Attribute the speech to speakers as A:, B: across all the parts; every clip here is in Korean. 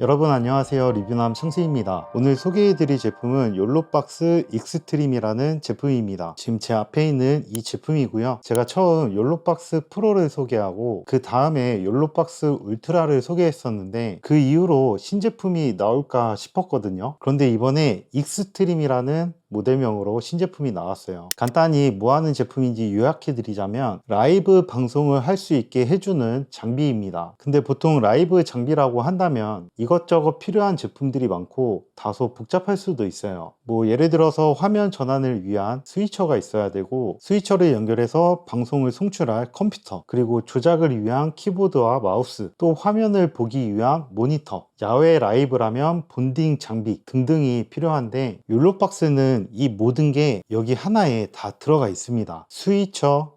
A: 여러분 안녕하세요. 리뷰남 창수입니다. 오늘 소개해드릴 제품은 욜로박스 익스트림이라는 제품입니다. 지금 제 앞에 있는 이 제품이고요. 제가 처음 욜로박스 프로를 소개하고 그 다음에 욜로박스 울트라를 소개했었는데 그 이후로 신제품이 나올까 싶었거든요. 그런데 이번에 익스트림이라는 모델명으로 신제품이 나왔어요. 간단히 뭐 하는 제품인지 요약해 드리자면 라이브 방송을 할 수 있게 해주는 장비입니다. 근데 보통 라이브 장비라고 한다면 이것저것 필요한 제품들이 많고 다소 복잡할 수도 있어요. 뭐 예를 들어서 화면 전환을 위한 스위처가 있어야 되고, 스위처를 연결해서 방송을 송출할 컴퓨터, 그리고 조작을 위한 키보드와 마우스, 또 화면을 보기 위한 모니터, 야외 라이브라면 본딩 장비 등등이 필요한데, 욜로박스는 이 모든 게 여기 하나에 다 들어가 있습니다. 스위처,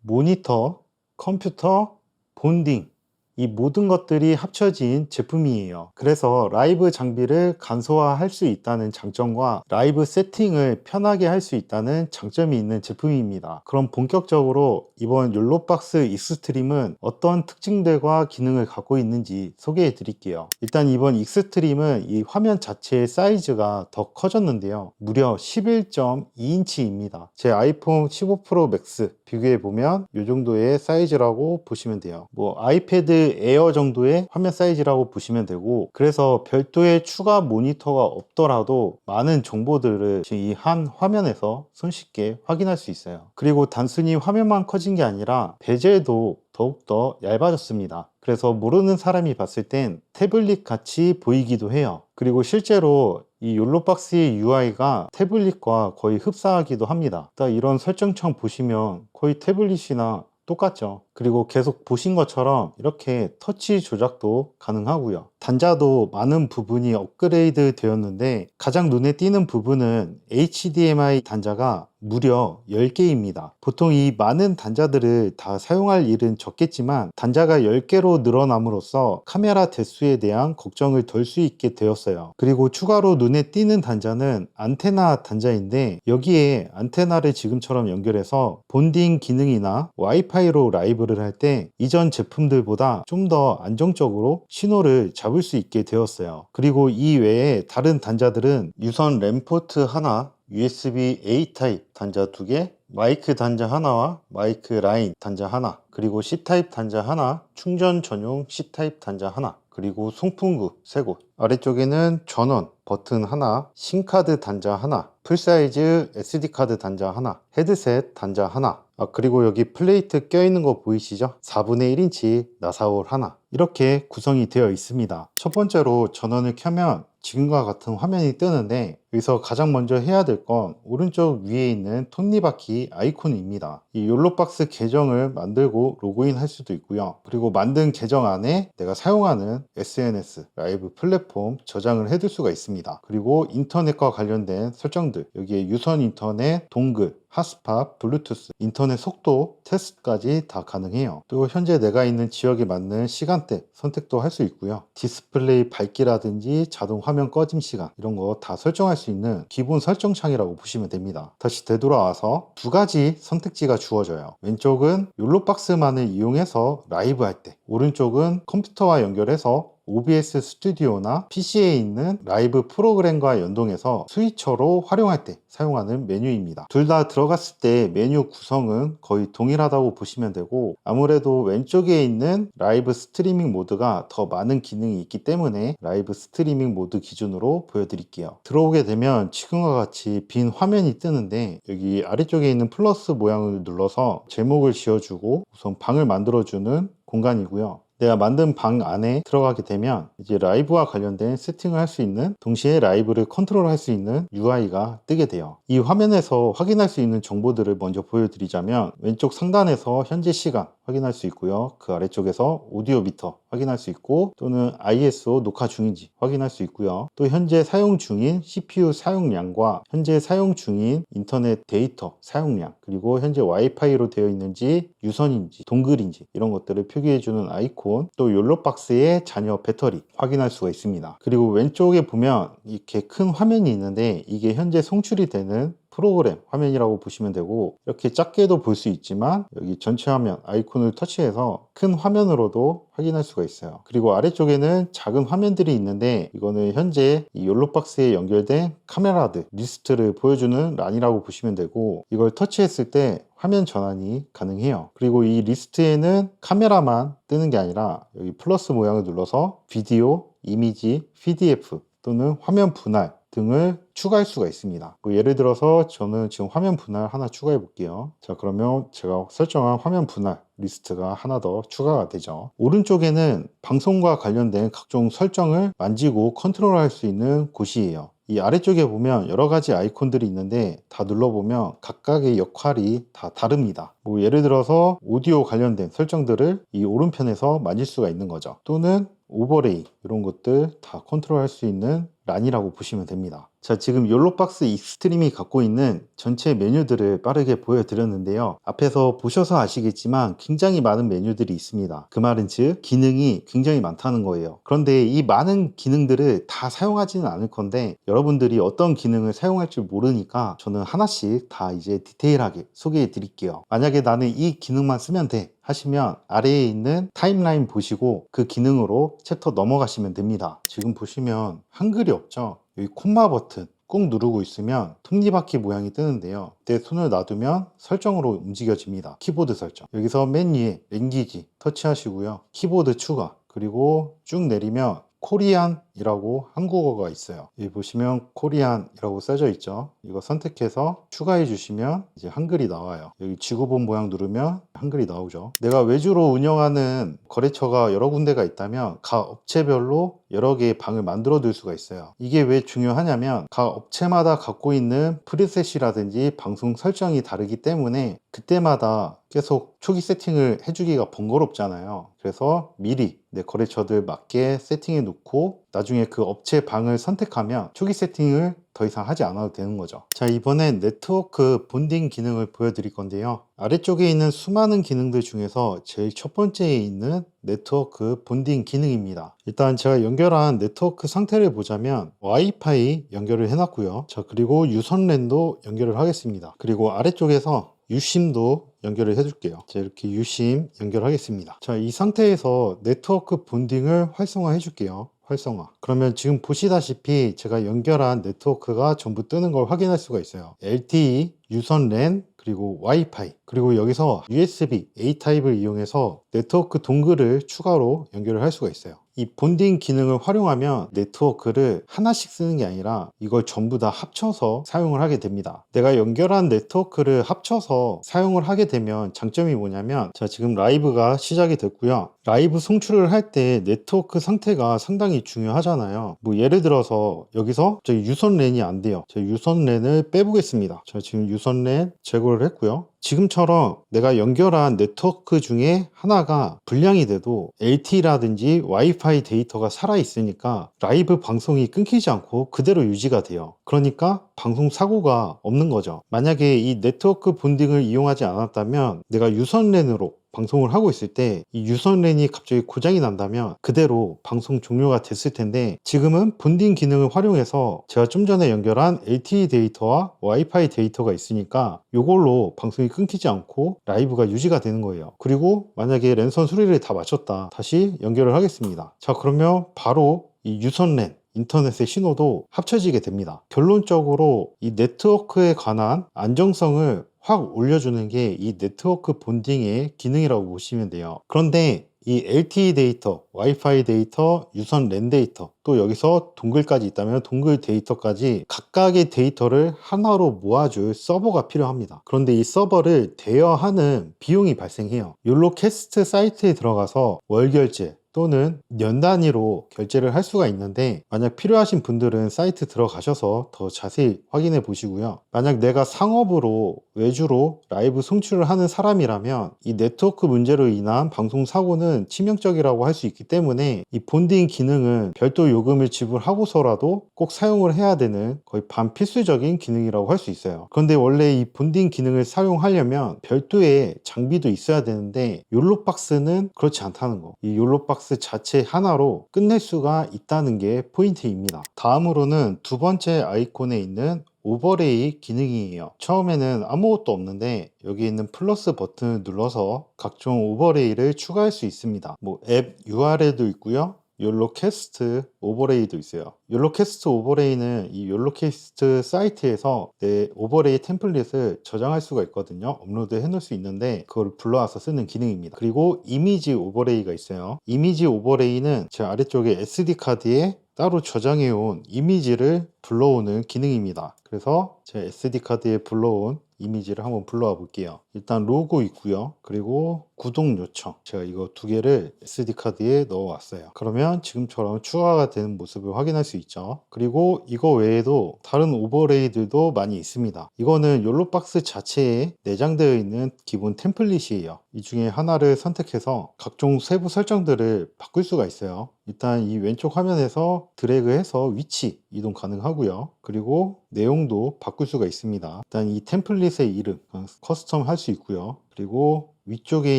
A: 모니터, 컴퓨터, 본딩, 이 모든 것들이 합쳐진 제품이에요. 그래서 라이브 장비를 간소화할 수 있다는 장점과 라이브 세팅을 편하게 할 수 있다는 장점이 있는 제품입니다. 그럼 본격적으로 이번 욜로박스 익스트림은 어떤 특징들과 기능을 갖고 있는지 소개해 드릴게요. 일단 이번 익스트림은 이 화면 자체의 사이즈가 더 커졌는데요. 무려 11.2인치입니다. 제 아이폰 15 프로 맥스 비교해 보면 이 정도의 사이즈라고 보시면 돼요. 뭐 아이패드 에어 정도의 화면 사이즈라고 보시면 되고, 그래서 별도의 추가 모니터가 없더라도 많은 정보들을 이 한 화면에서 손쉽게 확인할 수 있어요. 그리고 단순히 화면만 커진 게 아니라 베젤도 더욱더 얇아졌습니다. 그래서 모르는 사람이 봤을 땐 태블릿 같이 보이기도 해요. 그리고 실제로 이 욜로박스의 UI가 태블릿과 거의 흡사하기도 합니다. 딱 이런 설정창 보시면 거의 태블릿이나 똑같죠. 그리고 계속 보신 것처럼 이렇게 터치 조작도 가능하고요. 단자도 많은 부분이 업그레이드 되었는데 가장 눈에 띄는 부분은 HDMI 단자가 무려 10개입니다. 보통 이 많은 단자들을 다 사용할 일은 적겠지만 단자가 10개로 늘어남으로써 카메라 대수에 대한 걱정을 덜 수 있게 되었어요. 그리고 추가로 눈에 띄는 단자는 안테나 단자인데, 여기에 안테나를 지금처럼 연결해서 본딩 기능이나 와이파이로 라이브를 할 때 이전 제품들보다 좀 더 안정적으로 신호를 잡을 수 있게 되었어요. 그리고 이 외에 다른 단자들은 유선 램 포트 하나, USB-A 타입 단자 2개, 마이크 단자 하나와 마이크 라인 단자 하나, 그리고 C 타입 단자 하나, 충전 전용 C 타입 단자 하나, 그리고 송풍구 3곳, 아래쪽에는 전원 버튼 하나, 심카드 단자 하나, 풀사이즈 SD카드 단자 하나, 헤드셋 단자 하나, 그리고 여기 플레이트 껴있는 거 보이시죠? 4분의 1인치 나사올 하나, 이렇게 구성이 되어 있습니다. 첫 번째로 전원을 켜면 지금과 같은 화면이 뜨는데, 여기서 가장 먼저 해야 될 건 오른쪽 위에 있는 톱니바퀴 아이콘입니다. 이 욜로박스 계정을 만들고 로그인 할 수도 있고요. 그리고 만든 계정 안에 내가 사용하는 SNS, 라이브 플랫폼 저장을 해둘 수가 있습니다. 그리고 인터넷과 관련된 설정들, 여기에 유선 인터넷, 동글, 핫스팟, 블루투스, 인터넷 속도 테스트까지 다 가능해요. 또 현재 내가 있는 지역에 맞는 시간대 선택도 할 수 있고요. 디스플레이 밝기라든지 자동 화면 꺼짐 시간, 이런 거 다 설정할 수 있는 기본 설정 창이라고 보시면 됩니다. 다시 되돌아와서 두 가지 선택지가 주어져요. 왼쪽은 욜로박스만을 이용해서 라이브 할 때, 오른쪽은 컴퓨터와 연결해서 OBS 스튜디오나 PC에 있는 라이브 프로그램과 연동해서 스위처로 활용할 때 사용하는 메뉴입니다. 둘 다 들어갔을 때 메뉴 구성은 거의 동일하다고 보시면 되고, 아무래도 왼쪽에 있는 라이브 스트리밍 모드가 더 많은 기능이 있기 때문에 라이브 스트리밍 모드 기준으로 보여드릴게요. 들어오게 되면 지금과 같이 빈 화면이 뜨는데, 여기 아래쪽에 있는 플러스 모양을 눌러서 제목을 지어주고 우선 방을 만들어주는 공간이고요. 내가 만든 방 안에 들어가게 되면 이제 라이브와 관련된 세팅을 할 수 있는, 동시에 라이브를 컨트롤할 수 있는 UI가 뜨게 돼요. 이 화면에서 확인할 수 있는 정보들을 먼저 보여드리자면, 왼쪽 상단에서 현재 시간 확인할 수 있고요. 그 아래쪽에서 오디오 미터 확인할 수 있고, 또는 ISO 녹화 중인지 확인할 수 있고요. 또 현재 사용 중인 CPU 사용량과 현재 사용 중인 인터넷 데이터 사용량, 그리고 현재 와이파이로 되어 있는지 유선인지 동글인지 이런 것들을 표기해주는 아이콘, 또 욜로박스의 잔여 배터리 확인할 수가 있습니다. 그리고 왼쪽에 보면 이렇게 큰 화면이 있는데, 이게 현재 송출이 되는 프로그램 화면이라고 보시면 되고, 이렇게 작게도 볼 수 있지만 여기 전체 화면 아이콘을 터치해서 큰 화면으로도 확인할 수가 있어요. 그리고 아래쪽에는 작은 화면들이 있는데, 이거는 현재 이 욜로박스에 연결된 카메라들 리스트를 보여주는 란이라고 보시면 되고, 이걸 터치했을 때 화면 전환이 가능해요. 그리고 이 리스트에는 카메라만 뜨는 게 아니라 여기 플러스 모양을 눌러서 비디오, 이미지, PDF 또는 화면 분할 등을 추가할 수가 있습니다. 뭐 예를 들어서 저는 지금 화면 분할 하나 추가해 볼게요. 자, 그러면 제가 설정한 화면 분할 리스트가 하나 더 추가가 되죠. 오른쪽에는 방송과 관련된 각종 설정을 만지고 컨트롤할 수 있는 곳이에요. 이 아래쪽에 보면 여러 가지 아이콘들이 있는데, 다 눌러보면 각각의 역할이 다 다릅니다. 뭐 예를 들어서 오디오 관련된 설정들을 이 오른편에서 만질 수가 있는 거죠. 또는 오버레이, 이런 것들 다 컨트롤할 수 있는 란이라고 보시면 됩니다. 자, 지금 욜로박스 익스트림이 갖고 있는 전체 메뉴들을 빠르게 보여드렸는데요. 앞에서 보셔서 아시겠지만 굉장히 많은 메뉴들이 있습니다. 그 말은 즉 기능이 굉장히 많다는 거예요. 그런데 이 많은 기능들을 다 사용하지는 않을 건데, 여러분들이 어떤 기능을 사용할 줄 모르니까 저는 하나씩 다 이제 디테일하게 소개해 드릴게요. 만약에 나는 이 기능만 쓰면 돼 하시면 아래에 있는 타임라인 보시고 그 기능으로 챕터 넘어가시면 됩니다. 지금 보시면 한글이 없죠. 여기 콤마 버튼 꾹 누르고 있으면 톱니바퀴 모양이 뜨는데요. 그때 손을 놔두면 설정으로 움직여집니다. 키보드 설정. 여기서 맨 위에 랭귀지 터치하시고요. 키보드 추가, 그리고 쭉 내리면 코리안이라고 한국어가 있어요. 여기 보시면 코리안이라고 써져 있죠. 이거 선택해서 추가해 주시면 이제 한글이 나와요. 여기 지구본 모양 누르면 한글이 나오죠. 내가 외주로 운영하는 거래처가 여러 군데가 있다면 각 업체별로 여러 개의 방을 만들어 둘 수가 있어요. 이게 왜 중요하냐면 각 업체마다 갖고 있는 프리셋이라든지 방송 설정이 다르기 때문에 그때마다 계속 초기 세팅을 해주기가 번거롭잖아요. 그래서 미리 내 거래처들 맞게 세팅해 놓고 나중에 그 업체 방을 선택하면 초기 세팅을 더 이상 하지 않아도 되는 거죠. 자, 이번엔 네트워크 본딩 기능을 보여드릴 건데요. 아래쪽에 있는 수많은 기능들 중에서 제일 첫 번째에 있는 네트워크 본딩 기능입니다. 일단 제가 연결한 네트워크 상태를 보자면 와이파이 연결을 해놨고요. 자, 그리고 유선랜도 연결을 하겠습니다. 그리고 아래쪽에서 유심도 연결을 해줄게요. 자, 이렇게 유심 연결하겠습니다. 자, 이 상태에서 네트워크 본딩을 활성화 해줄게요. 활성화. 그러면 지금 보시다시피 제가 연결한 네트워크가 전부 뜨는 걸 확인할 수가 있어요. LTE, 유선 랜, 그리고 와이파이, 그리고 여기서 USB A 타입을 이용해서 네트워크 동글을 추가로 연결을 할 수가 있어요. 이 본딩 기능을 활용하면 네트워크를 하나씩 쓰는 게 아니라 이걸 전부 다 합쳐서 사용을 하게 됩니다. 내가 연결한 네트워크를 합쳐서 사용을 하게 되면 장점이 뭐냐면, 자, 지금 라이브가 시작이 됐고요. 라이브 송출을 할 때 네트워크 상태가 상당히 중요하잖아요. 뭐 예를 들어서 여기서 저희 유선 랜이 안 돼요. 저희 유선 랜을 빼보겠습니다. 자, 지금 유선 랜 제거를 했고요. 지금처럼 내가 연결한 네트워크 중에 하나가 불량이 돼도 LTE라든지 와이파이 데이터가 살아있으니까 라이브 방송이 끊기지 않고 그대로 유지가 돼요. 그러니까 방송 사고가 없는 거죠. 만약에 이 네트워크 본딩을 이용하지 않았다면 내가 유선 랜으로 방송을 하고 있을 때 이 유선 랜이 갑자기 고장이 난다면 그대로 방송 종료가 됐을 텐데, 지금은 본딩 기능을 활용해서 제가 좀 전에 연결한 LTE 데이터와 와이파이 데이터가 있으니까 이걸로 방송이 끊기지 않고 라이브가 유지가 되는 거예요. 그리고 만약에 랜선 수리를 다 마쳤다, 다시 연결을 하겠습니다. 자, 그러면 바로 이 유선 랜 인터넷의 신호도 합쳐지게 됩니다. 결론적으로 이 네트워크에 관한 안정성을 확 올려주는 게 이 네트워크 본딩의 기능이라고 보시면 돼요. 그런데 이 LTE 데이터, 와이파이 데이터, 유선 랜 데이터, 또 여기서 동글까지 있다면 동글 데이터까지 각각의 데이터를 하나로 모아줄 서버가 필요합니다. 그런데 이 서버를 대여하는 비용이 발생해요. 욜로캐스트 사이트에 들어가서 월 결제 또는 년 단위로 결제를 할 수가 있는데, 만약 필요하신 분들은 사이트 들어가셔서 더 자세히 확인해 보시고요. 만약 내가 상업으로 외주로 라이브 송출을 하는 사람이라면 이 네트워크 문제로 인한 방송 사고는 치명적이라고 할 수 있기 때문에 이 본딩 기능은 별도 요금을 지불하고서라도 꼭 사용을 해야 되는 거의 반필수적인 기능이라고 할 수 있어요. 그런데 원래 이 본딩 기능을 사용하려면 별도의 장비도 있어야 되는데 욜로박스는 그렇지 않다는 거. 이 욜로박스 자체 하나로 끝낼 수가 있다는 게 포인트입니다. 다음으로는 두 번째 아이콘에 있는 오버레이 기능이에요. 처음에는 아무것도 없는데 여기 있는 플러스 버튼을 눌러서 각종 오버레이를 추가할 수 있습니다. 뭐 앱 URL도 있고요. 욜로캐스트 오버레이도 있어요. 욜로캐스트 오버레이는 이 욜로캐스트 사이트에서 내 오버레이 템플릿을 저장할 수가 있거든요. 업로드 해 놓을 수 있는데 그걸 불러와서 쓰는 기능입니다. 그리고 이미지 오버레이가 있어요. 이미지 오버레이는 제 아래쪽에 SD 카드에 따로 저장해 온 이미지를 불러오는 기능입니다. 그래서 제 SD 카드에 불러온 이미지를 한번 불러와 볼게요. 일단 로고 있고요. 그리고 구독 요청. 제가 이거 두 개를 SD 카드에 넣어 왔어요. 그러면 지금처럼 추가가 되는 모습을 확인할 수 있죠. 그리고 이거 외에도 다른 오버레이들도 많이 있습니다. 이거는 욜로박스 자체에 내장되어 있는 기본 템플릿이에요. 이 중에 하나를 선택해서 각종 세부 설정들을 바꿀 수가 있어요. 일단 이 왼쪽 화면에서 드래그해서 위치 이동 가능하고요. 그리고 내용도 바꿀 수가 있습니다. 일단 이 템플릿의 이름 커스텀 할 수 있고요. 그리고 위쪽에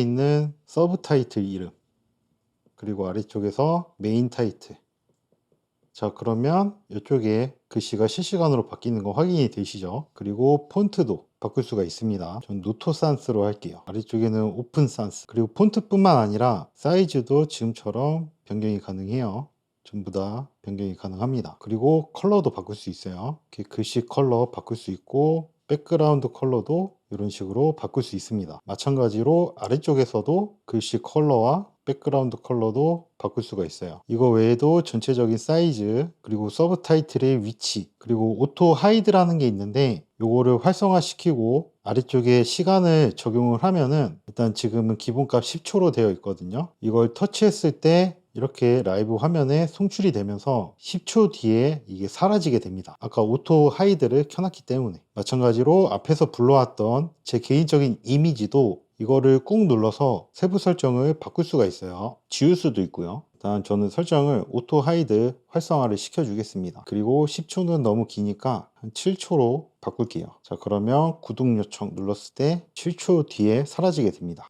A: 있는 서브 타이틀 이름, 그리고 아래쪽에서 메인 타이틀. 자, 그러면 이쪽에 글씨가 실시간으로 바뀌는 거 확인이 되시죠? 그리고 폰트도 바꿀 수가 있습니다. 전 노토 산스로 할게요. 아래쪽에는 오픈 산스. 그리고 폰트뿐만 아니라 사이즈도 지금처럼 변경이 가능해요. 전부 다 변경이 가능합니다. 그리고 컬러도 바꿀 수 있어요. 이렇게 글씨 컬러 바꿀 수 있고 백그라운드 컬러도 이런 식으로 바꿀 수 있습니다. 마찬가지로 아래쪽에서도 글씨 컬러와 백그라운드 컬러도 바꿀 수가 있어요. 이거 외에도 전체적인 사이즈, 그리고 서브 타이틀의 위치, 그리고 오토 하이드라는 게 있는데 요거를 활성화시키고 아래쪽에 시간을 적용을 하면은 일단 지금은 기본값 10초로 되어 있거든요. 이걸 터치했을 때 이렇게 라이브 화면에 송출이 되면서 10초 뒤에 이게 사라지게 됩니다. 아까 오토 하이드를 켜놨기 때문에. 마찬가지로 앞에서 불러왔던 제 개인적인 이미지도 이거를 꾹 눌러서 세부 설정을 바꿀 수가 있어요. 지울 수도 있고요. 일단 저는 설정을 오토 하이드 활성화를 시켜 주겠습니다. 그리고 10초는 너무 기니까 한 7초로 바꿀게요. 자, 그러면 구독 요청 눌렀을 때 7초 뒤에 사라지게 됩니다.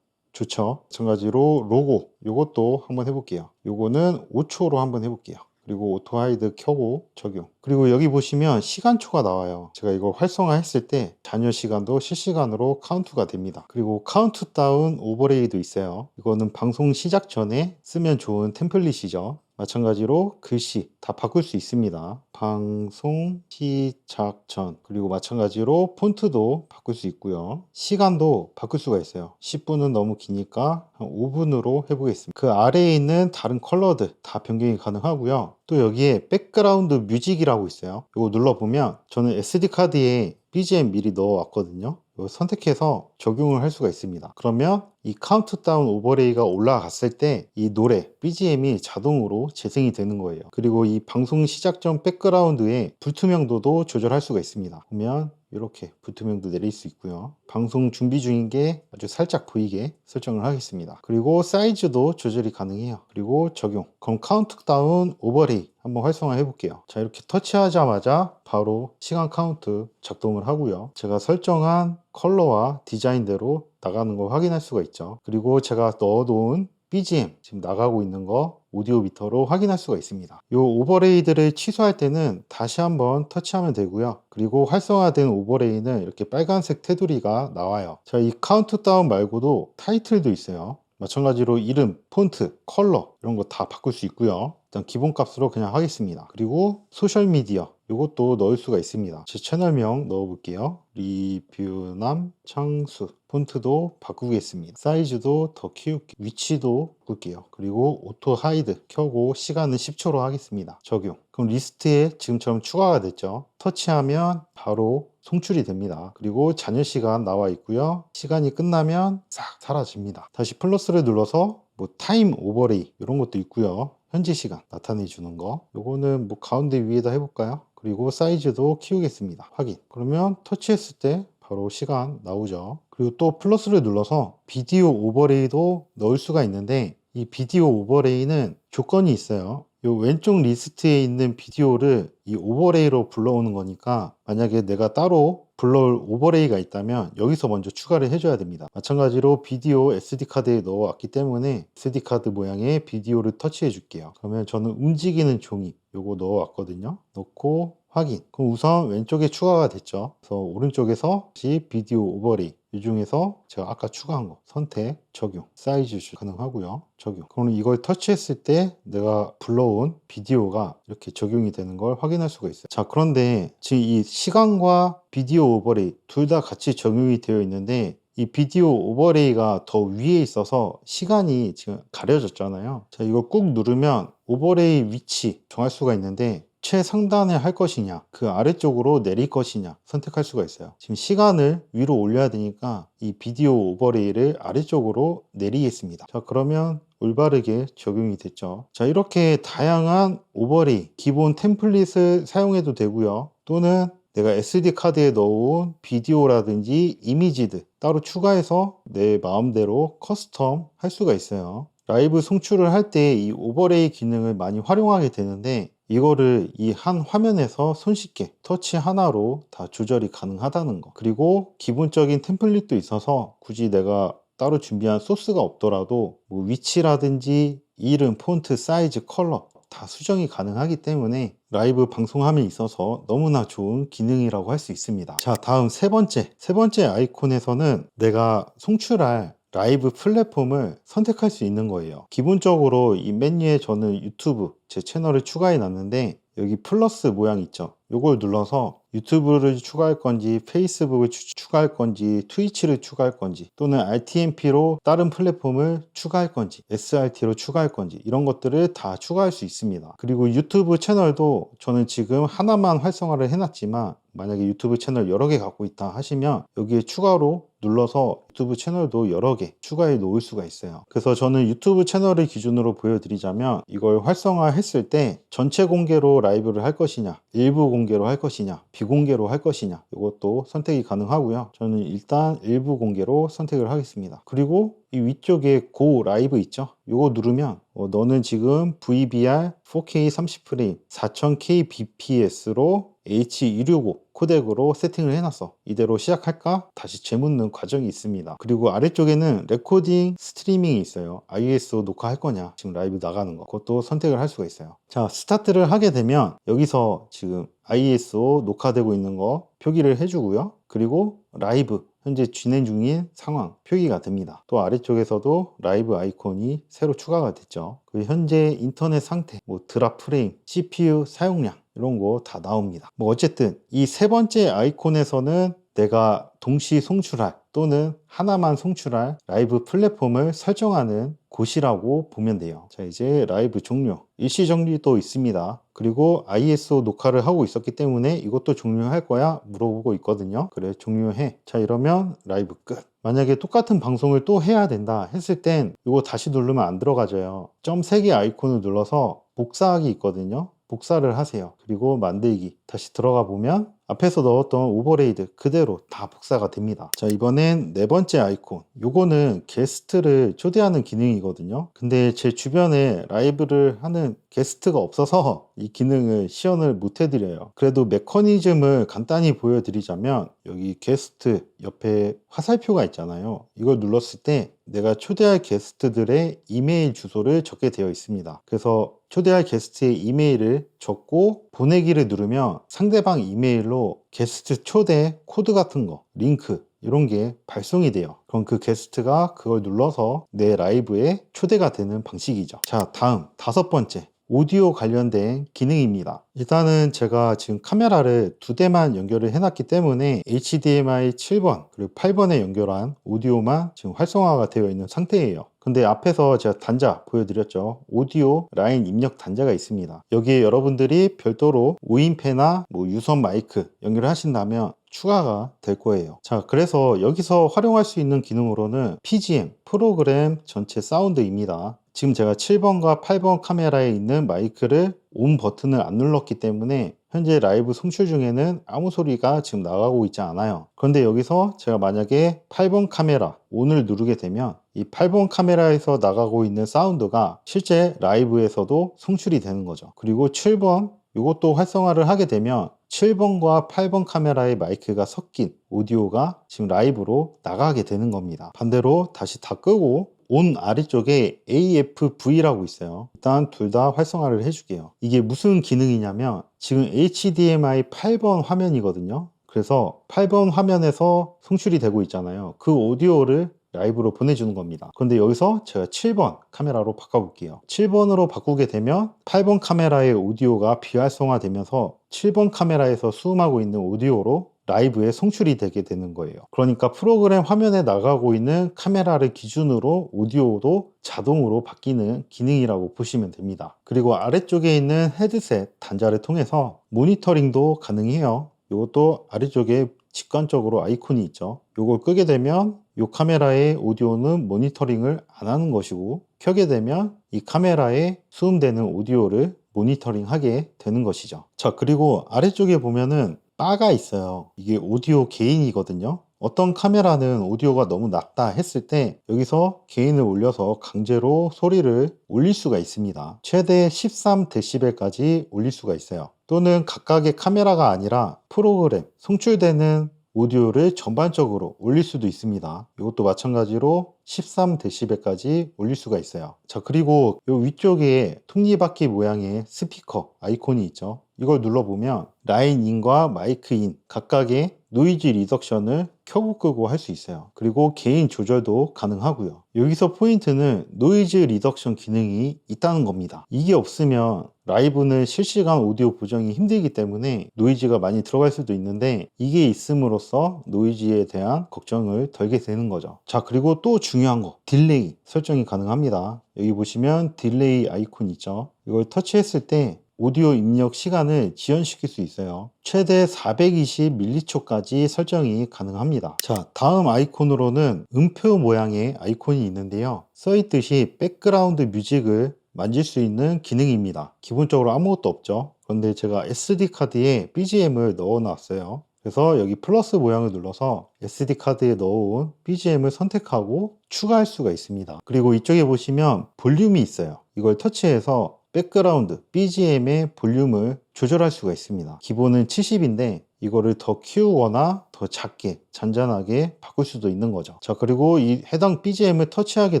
A: 좋죠. 마찬가지로 로고 요것도 한번 해볼게요. 요거는 5초로 한번 해볼게요. 그리고 오토 하이드 켜고 적용. 그리고 여기 보시면 시간초가 나와요. 제가 이거 활성화 했을 때 잔여 시간도 실시간으로 카운트가 됩니다. 그리고 카운트다운 오버레이도 있어요. 이거는 방송 시작 전에 쓰면 좋은 템플릿이죠. 마찬가지로 글씨 다 바꿀 수 있습니다. 방송 시작 전. 그리고 마찬가지로 폰트도 바꿀 수 있고요. 시간도 바꿀 수가 있어요. 10분은 너무 기니까 한 5분으로 해보겠습니다. 그 아래에 있는 다른 컬러들 다 변경이 가능하고요. 또 여기에 백그라운드 뮤직이라고 있어요. 이거 눌러보면 저는 SD카드에 BGM 미리 넣어왔거든요. 이거 선택해서 적용을 할 수가 있습니다. 그러면 이 카운트다운 오버레이가 올라갔을 때 이 노래 BGM이 자동으로 재생이 되는 거예요. 그리고 이 방송 시작 전 백그라운드의 불투명도도 조절할 수가 있습니다. 보면 이렇게 불투명도 내릴 수 있고요. 방송 준비 중인 게 아주 살짝 보이게 설정을 하겠습니다. 그리고 사이즈도 조절이 가능해요. 그리고 적용. 그럼 카운트다운 오버레이 한번 활성화 해볼게요. 자, 이렇게 터치하자마자 바로 시간 카운트 작동을 하고요. 제가 설정한 컬러와 디자인대로 나가는 걸 확인할 수가 있죠. 그리고 제가 넣어놓은 BGM 지금 나가고 있는 거 오디오 미터로 확인할 수가 있습니다. 이 오버레이들을 취소할 때는 다시 한번 터치하면 되고요. 그리고 활성화된 오버레이는 이렇게 빨간색 테두리가 나와요. 자, 이 카운트다운 말고도 타이틀도 있어요. 마찬가지로 이름, 폰트, 컬러 이런 거 다 바꿀 수 있고요. 일단 기본값으로 그냥 하겠습니다. 그리고 소셜미디어 이것도 넣을 수가 있습니다. 제 채널명 넣어볼게요. 리뷰남 창수. 폰트도 바꾸겠습니다. 사이즈도 더 키울게요. 위치도 바꿀게요. 그리고 오토 하이드 켜고 시간은 10초로 하겠습니다. 적용. 그럼 리스트에 지금처럼 추가가 됐죠. 터치하면 바로 송출이 됩니다. 그리고 잔여 시간 나와 있고요. 시간이 끝나면 싹 사라집니다. 다시 플러스를 눌러서 뭐 타임 오버레이 이런 것도 있고요. 현재 시간 나타내 주는 거. 요거는 뭐 가운데 위에다 해볼까요? 그리고 사이즈도 키우겠습니다. 확인. 그러면 터치했을 때 바로 시간 나오죠. 그리고 또 플러스를 눌러서 비디오 오버레이도 넣을 수가 있는데 이 비디오 오버레이는 조건이 있어요. 이 왼쪽 리스트에 있는 비디오를 이 오버레이로 불러오는 거니까 만약에 내가 따로 불러올 오버레이가 있다면 여기서 먼저 추가를 해줘야 됩니다. 마찬가지로 비디오 SD카드에 넣어왔기 때문에 SD카드 모양의 비디오를 터치해 줄게요. 그러면 저는 움직이는 종이 요거 넣어왔거든요. 넣고 확인. 그럼 우선 왼쪽에 추가가 됐죠. 그래서 오른쪽에서 다시 비디오 오버레이 이 중에서 제가 아까 추가한 거 선택, 적용, 사이즈 가능하고요. 적용. 그럼 이걸 터치했을 때 내가 불러온 비디오가 이렇게 적용이 되는 걸 확인할 수가 있어요. 자, 그런데 지금 이 시간과 비디오 오버레이 둘 다 같이 적용이 되어 있는데 이 비디오 오버레이가 더 위에 있어서 시간이 지금 가려졌잖아요. 자, 이거 꾹 누르면 오버레이 위치 정할 수가 있는데 최상단에 할 것이냐 그 아래쪽으로 내릴 것이냐 선택할 수가 있어요. 지금 시간을 위로 올려야 되니까 이 비디오 오버레이를 아래쪽으로 내리겠습니다. 자, 그러면 올바르게 적용이 됐죠. 자, 이렇게 다양한 오버레이 기본 템플릿을 사용해도 되고요. 또는 내가 SD카드에 넣어온 비디오라든지 이미지들 따로 추가해서 내 마음대로 커스텀 할 수가 있어요. 라이브 송출을 할 때 이 오버레이 기능을 많이 활용하게 되는데 이거를 이 한 화면에서 손쉽게 터치 하나로 다 조절이 가능하다는 거. 그리고 기본적인 템플릿도 있어서 굳이 내가 따로 준비한 소스가 없더라도 뭐 위치라든지 이름, 폰트, 사이즈, 컬러 다 수정이 가능하기 때문에 라이브 방송함에 있어서 너무나 좋은 기능이라고 할 수 있습니다. 자, 다음 세 번째 아이콘에서는 내가 송출할 라이브 플랫폼을 선택할 수 있는 거예요. 기본적으로 이 메뉴에 저는 유튜브 제 채널을 추가해 놨는데 여기 플러스 모양 있죠. 요걸 눌러서 유튜브를 추가할 건지 페이스북을 추가할 건지 트위치를 추가할 건지 또는 RTMP로 다른 플랫폼을 추가할 건지 SRT로 추가할 건지 이런 것들을 다 추가할 수 있습니다. 그리고 유튜브 채널도 저는 지금 하나만 활성화를 해놨지만 만약에 유튜브 채널 여러 개 갖고 있다 하시면 여기에 추가로 눌러서 유튜브 채널도 여러 개 추가해 놓을 수가 있어요. 그래서 저는 유튜브 채널을 기준으로 보여드리자면 이걸 활성화 했을 때 전체 공개로 라이브를 할 것이냐 일부 공개로 할 것이냐 비공개로 할 것이냐 이것도 선택이 가능하고요. 저는 일단 일부 공개로 선택을 하겠습니다. 그리고 이 위쪽에 고 라이브 있죠? 이거 누르면 너는 지금 VBR 4K 30프레임 4000kbps로 H265 코덱으로 세팅을 해놨어. 이대로 시작할까? 다시 재묻는 과정이 있습니다. 그리고 아래쪽에는 레코딩 스트리밍이 있어요. ISO 녹화할 거냐 지금 라이브 나가는 거 그것도 선택을 할 수가 있어요. 자, 스타트를 하게 되면 여기서 지금 ISO 녹화되고 있는 거 표기를 해주고요. 그리고 라이브 현재 진행 중인 상황 표기가 됩니다. 또 아래쪽에서도 라이브 아이콘이 새로 추가가 됐죠. 그리고 현재 인터넷 상태, 뭐 드랍 프레임, CPU 사용량 이런 거 다 나옵니다. 뭐 어쨌든 이 세 번째 아이콘에서는 내가 동시 송출할 또는 하나만 송출할 라이브 플랫폼을 설정하는 곳이라고 보면 돼요. 자, 이제 라이브 종료, 일시 정지도 있습니다. 그리고 ISO 녹화를 하고 있었기 때문에 이것도 종료할 거야? 물어보고 있거든요. 그래, 종료해. 자, 이러면 라이브 끝. 만약에 똑같은 방송을 또 해야 된다 했을 땐 이거 다시 누르면 안 들어가져요. 점 3개 아이콘을 눌러서 복사하기 있거든요. 복사를 하세요. 그리고 만들기 다시 들어가 보면 앞에서 넣었던 오버레이드 그대로 다 복사가 됩니다. 자, 이번엔 네 번째 아이콘. 요거는 게스트를 초대하는 기능이거든요. 근데 제 주변에 라이브를 하는 게스트가 없어서 이 기능을 시연을 못 해드려요. 그래도 메커니즘을 간단히 보여드리자면 여기 게스트 옆에 화살표가 있잖아요. 이걸 눌렀을 때 내가 초대할 게스트들의 이메일 주소를 적게 되어 있습니다. 그래서 초대할 게스트의 이메일을 적고 보내기를 누르면 상대방 이메일로 게스트 초대 코드 같은 거, 링크 이런 게 발송이 돼요. 그럼 그 게스트가 그걸 눌러서 내 라이브에 초대가 되는 방식이죠. 자, 다음 다섯 번째. 오디오 관련된 기능입니다. 일단은 제가 지금 카메라를 두 대만 연결을 해놨기 때문에 HDMI 7번 그리고 8번에 연결한 오디오만 지금 활성화가 되어 있는 상태예요. 근데 앞에서 제가 단자 보여드렸죠. 오디오 라인 입력 단자가 있습니다. 여기에 여러분들이 별도로 5인패나 뭐 유선 마이크 연결을 하신다면 추가가 될 거예요. 자, 그래서 여기서 활용할 수 있는 기능으로는 PGM, 프로그램 전체 사운드입니다. 지금 제가 7번과 8번 카메라에 있는 마이크를 온 버튼을 안 눌렀기 때문에 현재 라이브 송출 중에는 아무 소리가 지금 나가고 있지 않아요. 그런데 여기서 제가 만약에 8번 카메라 ON을 누르게 되면 이 8번 카메라에서 나가고 있는 사운드가 실제 라이브에서도 송출이 되는 거죠. 그리고 7번 이것도 활성화를 하게 되면 7번과 8번 카메라의 마이크가 섞인 오디오가 지금 라이브로 나가게 되는 겁니다. 반대로 다시 다 끄고 온 아래쪽에 AFV라고 있어요. 일단 둘 다 활성화를 해줄게요. 이게 무슨 기능이냐면 지금 HDMI 8번 화면이거든요. 그래서 8번 화면에서 송출이 되고 있잖아요. 그 오디오를 라이브로 보내주는 겁니다. 그런데 여기서 제가 7번 카메라로 바꿔볼게요. 7번으로 바꾸게 되면 8번 카메라의 오디오가 비활성화 되면서 7번 카메라에서 수음하고 있는 오디오로 라이브에 송출이 되게 되는 거예요. 그러니까 프로그램 화면에 나가고 있는 카메라를 기준으로 오디오도 자동으로 바뀌는 기능이라고 보시면 됩니다. 그리고 아래쪽에 있는 헤드셋 단자를 통해서 모니터링도 가능해요. 이것도 아래쪽에 직관적으로 아이콘이 있죠. 이걸 끄게 되면 이 카메라의 오디오는 모니터링을 안 하는 것이고, 켜게 되면 이 카메라에 수음되는 오디오를 모니터링하게 되는 것이죠. 자, 그리고 아래쪽에 보면은 바가 있어요. 이게 오디오 게인이거든요. 어떤 카메라는 오디오가 너무 낮다 했을 때 여기서 게인을 올려서 강제로 소리를 올릴 수가 있습니다. 최대 13dB까지 올릴 수가 있어요. 또는 각각의 카메라가 아니라 프로그램 송출되는 오디오를 전반적으로 올릴 수도 있습니다. 이것도 마찬가지로 13dB까지 올릴 수가 있어요. 자, 그리고 이 위쪽에 톱니바퀴 모양의 스피커 아이콘이 있죠. 이걸 눌러보면 라인 인과 마이크 인 각각의 노이즈 리덕션을 켜고 끄고 할 수 있어요. 그리고 게인 조절도 가능하고요. 여기서 포인트는 노이즈 리덕션 기능이 있다는 겁니다. 이게 없으면 라이브는 실시간 오디오 보정이 힘들기 때문에 노이즈가 많이 들어갈 수도 있는데, 이게 있음으로써 노이즈에 대한 걱정을 덜게 되는 거죠. 자, 그리고 또 중요한 거, 딜레이 설정이 가능합니다. 여기 보시면 딜레이 아이콘 있죠. 이걸 터치했을 때 오디오 입력 시간을 지연시킬 수 있어요. 최대 420mHz까지 설정이 가능합니다. 자, 다음 아이콘으로는 음표 모양의 아이콘이 있는데요. 써있듯이 백그라운드 뮤직을 만질 수 있는 기능입니다. 기본적으로 아무것도 없죠. 그런데 제가 SD카드에 BGM을 넣어 놨어요. 그래서 여기 플러스 모양을 눌러서 SD카드에 넣어온 BGM을 선택하고 추가할 수가 있습니다. 그리고 이쪽에 보시면 볼륨이 있어요. 이걸 터치해서 백그라운드 BGM의 볼륨을 조절할 수가 있습니다. 기본은 70인데 이거를 더 키우거나 더 작게 잔잔하게 바꿀 수도 있는 거죠. 자, 그리고 이 해당 BGM을 터치하게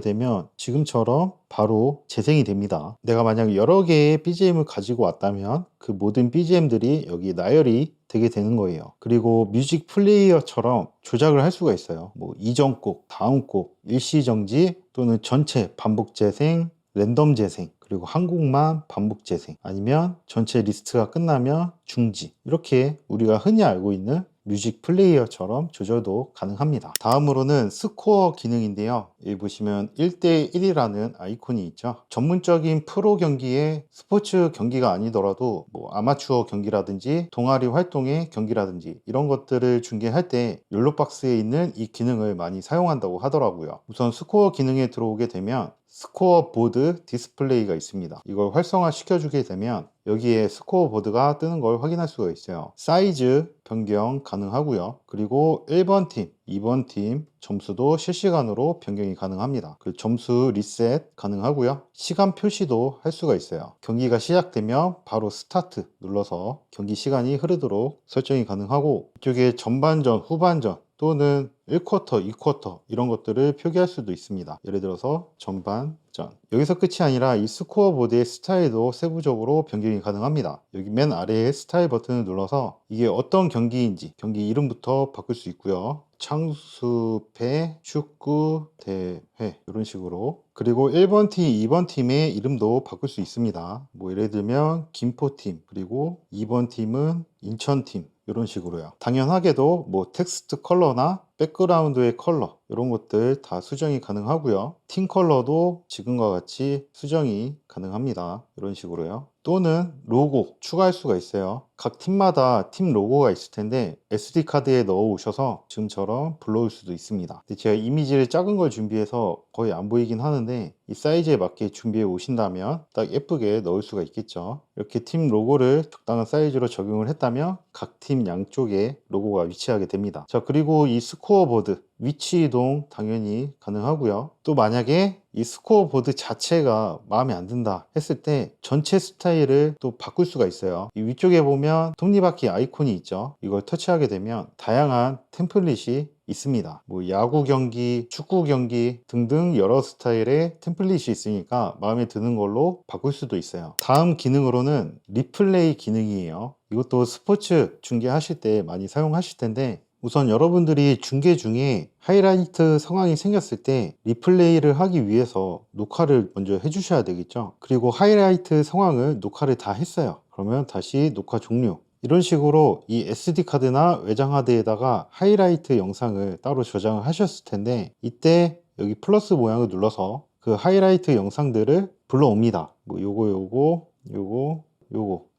A: 되면 지금처럼 바로 재생이 됩니다. 내가 만약 여러 개의 BGM을 가지고 왔다면 그 모든 BGM들이 여기 나열이 되게 되는 거예요. 그리고 뮤직 플레이어처럼 조작을 할 수가 있어요. 뭐 이전 곡, 다음 곡, 일시정지 또는 전체 반복 재생, 랜덤 재생, 그리고 한 곡만 반복 재생, 아니면 전체 리스트가 끝나면 중지, 이렇게 우리가 흔히 알고 있는 뮤직 플레이어처럼 조절도 가능합니다. 다음으로는 스코어 기능인데요. 여기 보시면 1대1이라는 아이콘이 있죠. 전문적인 프로 경기의 스포츠 경기가 아니더라도 뭐 아마추어 경기라든지 동아리 활동의 경기라든지 이런 것들을 중계할 때 욜로박스에 있는 이 기능을 많이 사용한다고 하더라고요. 우선 스코어 기능에 들어오게 되면 스코어 보드 디스플레이가 있습니다. 이걸 활성화 시켜주게 되면 여기에 스코어 보드가 뜨는 걸 확인할 수가 있어요. 사이즈 변경 가능하고요. 그리고 1번 팀, 2번 팀 점수도 실시간으로 변경이 가능합니다. 그 점수 리셋 가능하고요. 시간 표시도 할 수가 있어요. 경기가 시작되면 바로 스타트 눌러서 경기 시간이 흐르도록 설정이 가능하고, 이쪽에 전반전, 후반전 또는 1쿼터, 2쿼터 이런 것들을 표기할 수도 있습니다. 예를 들어서 전반전. 여기서 끝이 아니라 이 스코어 보드의 스타일도 세부적으로 변경이 가능합니다. 여기 맨 아래에 스타일 버튼을 눌러서 이게 어떤 경기인지 경기 이름부터 바꿀 수 있고요. 창수패 축구 대회 이런 식으로. 그리고 1번 팀, 2번 팀의 이름도 바꿀 수 있습니다. 뭐 예를 들면 김포팀, 그리고 2번 팀은 인천팀 이런 식으로요. 당연하게도 뭐 텍스트 컬러나 백그라운드의 컬러 이런 것들 다 수정이 가능하고요. 팀 컬러도 지금과 같이 수정이 가능합니다. 이런 식으로요. 또는 로고 추가할 수가 있어요. 각 팀마다 팀 로고가 있을 텐데 SD카드에 넣어 오셔서 지금처럼 불러올 수도 있습니다. 근데 제가 이미지를 작은 걸 준비해서 거의 안 보이긴 하는데 이 사이즈에 맞게 준비해 오신다면 딱 예쁘게 넣을 수가 있겠죠. 이렇게 팀 로고를 적당한 사이즈로 적용을 했다면 각 팀 양쪽에 로고가 위치하게 됩니다. 자, 그리고 이 스코어보드 위치 이동 당연히 가능하고요. 또 만약에 이 스코어보드 자체가 마음에 안 든다 했을 때 전체 스타일을 또 바꿀 수가 있어요. 이 위쪽에 보면 톱니바퀴 아이콘이 있죠. 이걸 터치하게 되면 다양한 템플릿이 있습니다. 뭐 야구 경기, 축구 경기 등등 여러 스타일의 템플릿이 있으니까 마음에 드는 걸로 바꿀 수도 있어요. 다음 기능으로는 리플레이 기능이에요. 이것도 스포츠 중계하실 때 많이 사용하실 텐데 우선 여러분들이 중계 중에 하이라이트 상황이 생겼을 때 리플레이를 하기 위해서 녹화를 먼저 해주셔야 되겠죠. 그리고 하이라이트 상황을 녹화를 다 했어요. 그러면 다시 녹화 종료. 이런 식으로 이 SD카드나 외장하드에다가 하이라이트 영상을 따로 저장을 하셨을 텐데 이때 여기 플러스 모양을 눌러서 그 하이라이트 영상들을 불러옵니다. 뭐 요거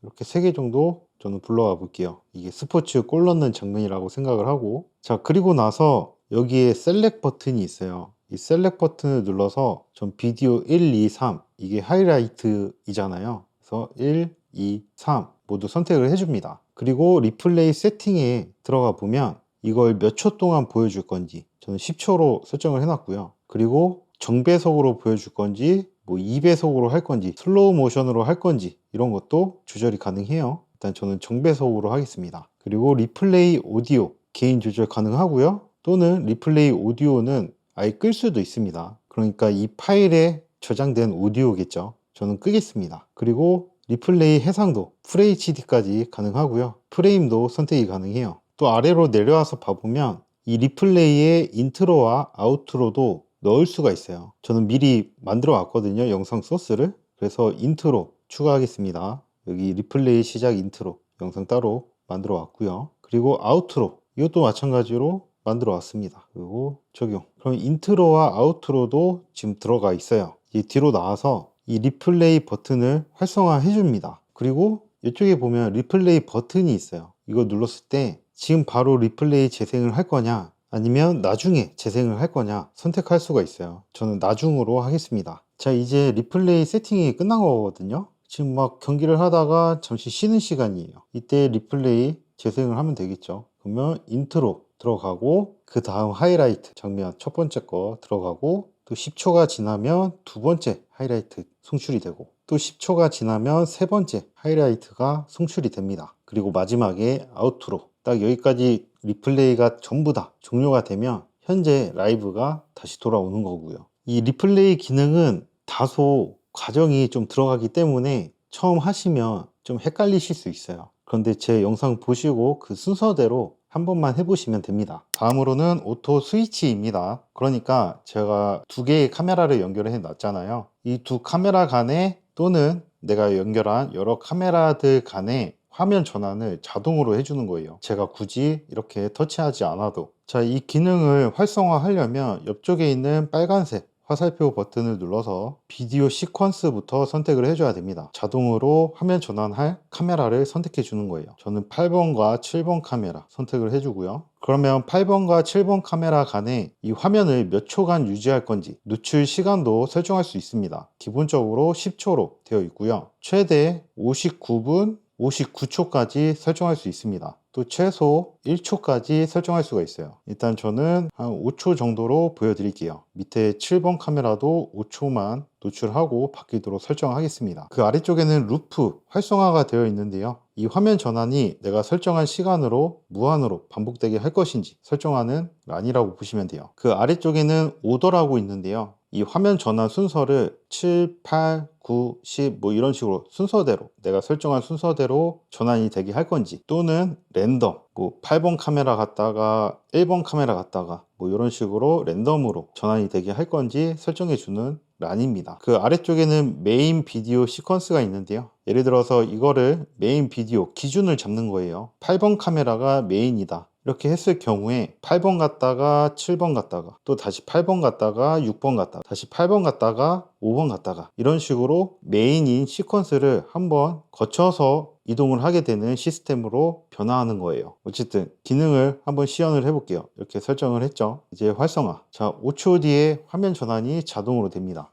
A: 이렇게 3개 정도 저는 불러와 볼게요. 이게 스포츠 골 넣는 장면이라고 생각을 하고, 자, 그리고 나서 여기에 셀렉 버튼이 있어요. 이 셀렉 버튼을 눌러서 전 비디오 1, 2, 3 이게 하이라이트이잖아요. 그래서 1, 2, 3 모두 선택을 해줍니다. 그리고 리플레이 세팅에 들어가 보면 이걸 몇 초 동안 보여줄 건지 저는 10초로 설정을 해놨고요. 그리고 정배속으로 보여줄 건지 뭐 2배속으로 할 건지 슬로우 모션으로 할 건지 이런 것도 조절이 가능해요. 일단 저는 정배속으로 하겠습니다. 그리고 리플레이 오디오 개인 조절 가능하고요. 또는 리플레이 오디오는 아예 끌 수도 있습니다. 그러니까 이 파일에 저장된 오디오겠죠. 저는 끄겠습니다. 그리고 리플레이 해상도 FHD까지 가능하고요. 프레임도 선택이 가능해요. 또 아래로 내려와서 봐보면 이 리플레이의 인트로와 아우트로도 넣을 수가 있어요. 저는 미리 만들어 왔거든요. 영상 소스를. 그래서 인트로 추가하겠습니다. 여기 리플레이 시작 인트로 영상 따로 만들어 왔고요. 그리고 아우트로 이것도 마찬가지로 만들어 왔습니다. 그리고 적용. 그럼 인트로와 아우트로도 지금 들어가 있어요. 이 뒤로 나와서 이 리플레이 버튼을 활성화해 줍니다. 그리고 이쪽에 보면 리플레이 버튼이 있어요. 이거 눌렀을 때 지금 바로 리플레이 재생을 할 거냐 아니면 나중에 재생을 할 거냐 선택할 수가 있어요. 저는 나중으로 하겠습니다. 자, 이제 리플레이 세팅이 끝난 거거든요. 지금 막 경기를 하다가 잠시 쉬는 시간이에요. 이때 리플레이 재생을 하면 되겠죠. 그러면 인트로 들어가고 그 다음 하이라이트 장면 첫 번째 거 들어가고 또 10초가 지나면 두 번째 하이라이트 송출이 되고 또 10초가 지나면 세 번째 하이라이트가 송출이 됩니다. 그리고 마지막에 아우트로 딱 여기까지 리플레이가 전부 다 종료가 되면 현재 라이브가 다시 돌아오는 거고요. 이 리플레이 기능은 다소 과정이 좀 들어가기 때문에 처음 하시면 좀 헷갈리실 수 있어요. 그런데 제 영상 보시고 그 순서대로 한 번만 해보시면 됩니다. 다음으로는 오토 스위치입니다. 그러니까 제가 두 개의 카메라를 연결해 놨잖아요. 이 두 카메라 간에 또는 내가 연결한 여러 카메라들 간에 화면 전환을 자동으로 해주는 거예요. 제가 굳이 이렇게 터치하지 않아도. 자, 이 기능을 활성화하려면 옆쪽에 있는 빨간색 화살표 버튼을 눌러서 비디오 시퀀스부터 선택을 해줘야 됩니다. 자동으로 화면 전환할 카메라를 선택해 주는 거예요. 저는 8번과 7번 카메라 선택을 해주고요. 그러면 8번과 7번 카메라 간에 이 화면을 몇 초간 유지할 건지 노출 시간도 설정할 수 있습니다. 기본적으로 10초로 되어 있고요. 최대 59분 59초까지 설정할 수 있습니다. 또 최소 1초까지 설정할 수가 있어요. 일단 저는 한 5초 정도로 보여드릴게요. 밑에 7번 카메라도 5초만 노출하고 바뀌도록 설정하겠습니다. 그 아래쪽에는 루프 활성화가 되어 있는데요. 이 화면 전환이 내가 설정한 시간으로 무한으로 반복되게 할 것인지 설정하는 란이라고 보시면 돼요. 그 아래쪽에는 오더라고 있는데요. 이 화면 전환 순서를 7, 8, 9, 10 뭐 이런 식으로 순서대로 내가 설정한 순서대로 전환이 되게 할 건지 또는 랜덤 뭐 8번 카메라 갔다가 1번 카메라 갔다가 뭐 이런 식으로 랜덤으로 전환이 되게 할 건지 설정해 주는 란입니다. 그 아래쪽에는 메인 비디오 시퀀스가 있는데요. 예를 들어서 이거를 메인 비디오 기준을 잡는 거예요. 8번 카메라가 메인이다. 이렇게 했을 경우에 8번 갔다가 7번 갔다가 또 다시 8번 갔다가 6번 갔다가 다시 8번 갔다가 5번 갔다가 이런 식으로 메인인 시퀀스를 한번 거쳐서 이동을 하게 되는 시스템으로 변화하는 거예요. 어쨌든 기능을 한번 시연을 해볼게요. 이렇게 설정을 했죠. 이제 활성화. 자, 5초 뒤에 화면 전환이 자동으로 됩니다.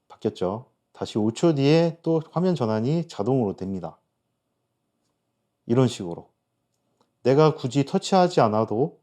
A: 바뀌었죠. 다시 5초 뒤에 또 화면 전환이 자동으로 됩니다. 이런 식으로 내가 굳이 터치하지 않아도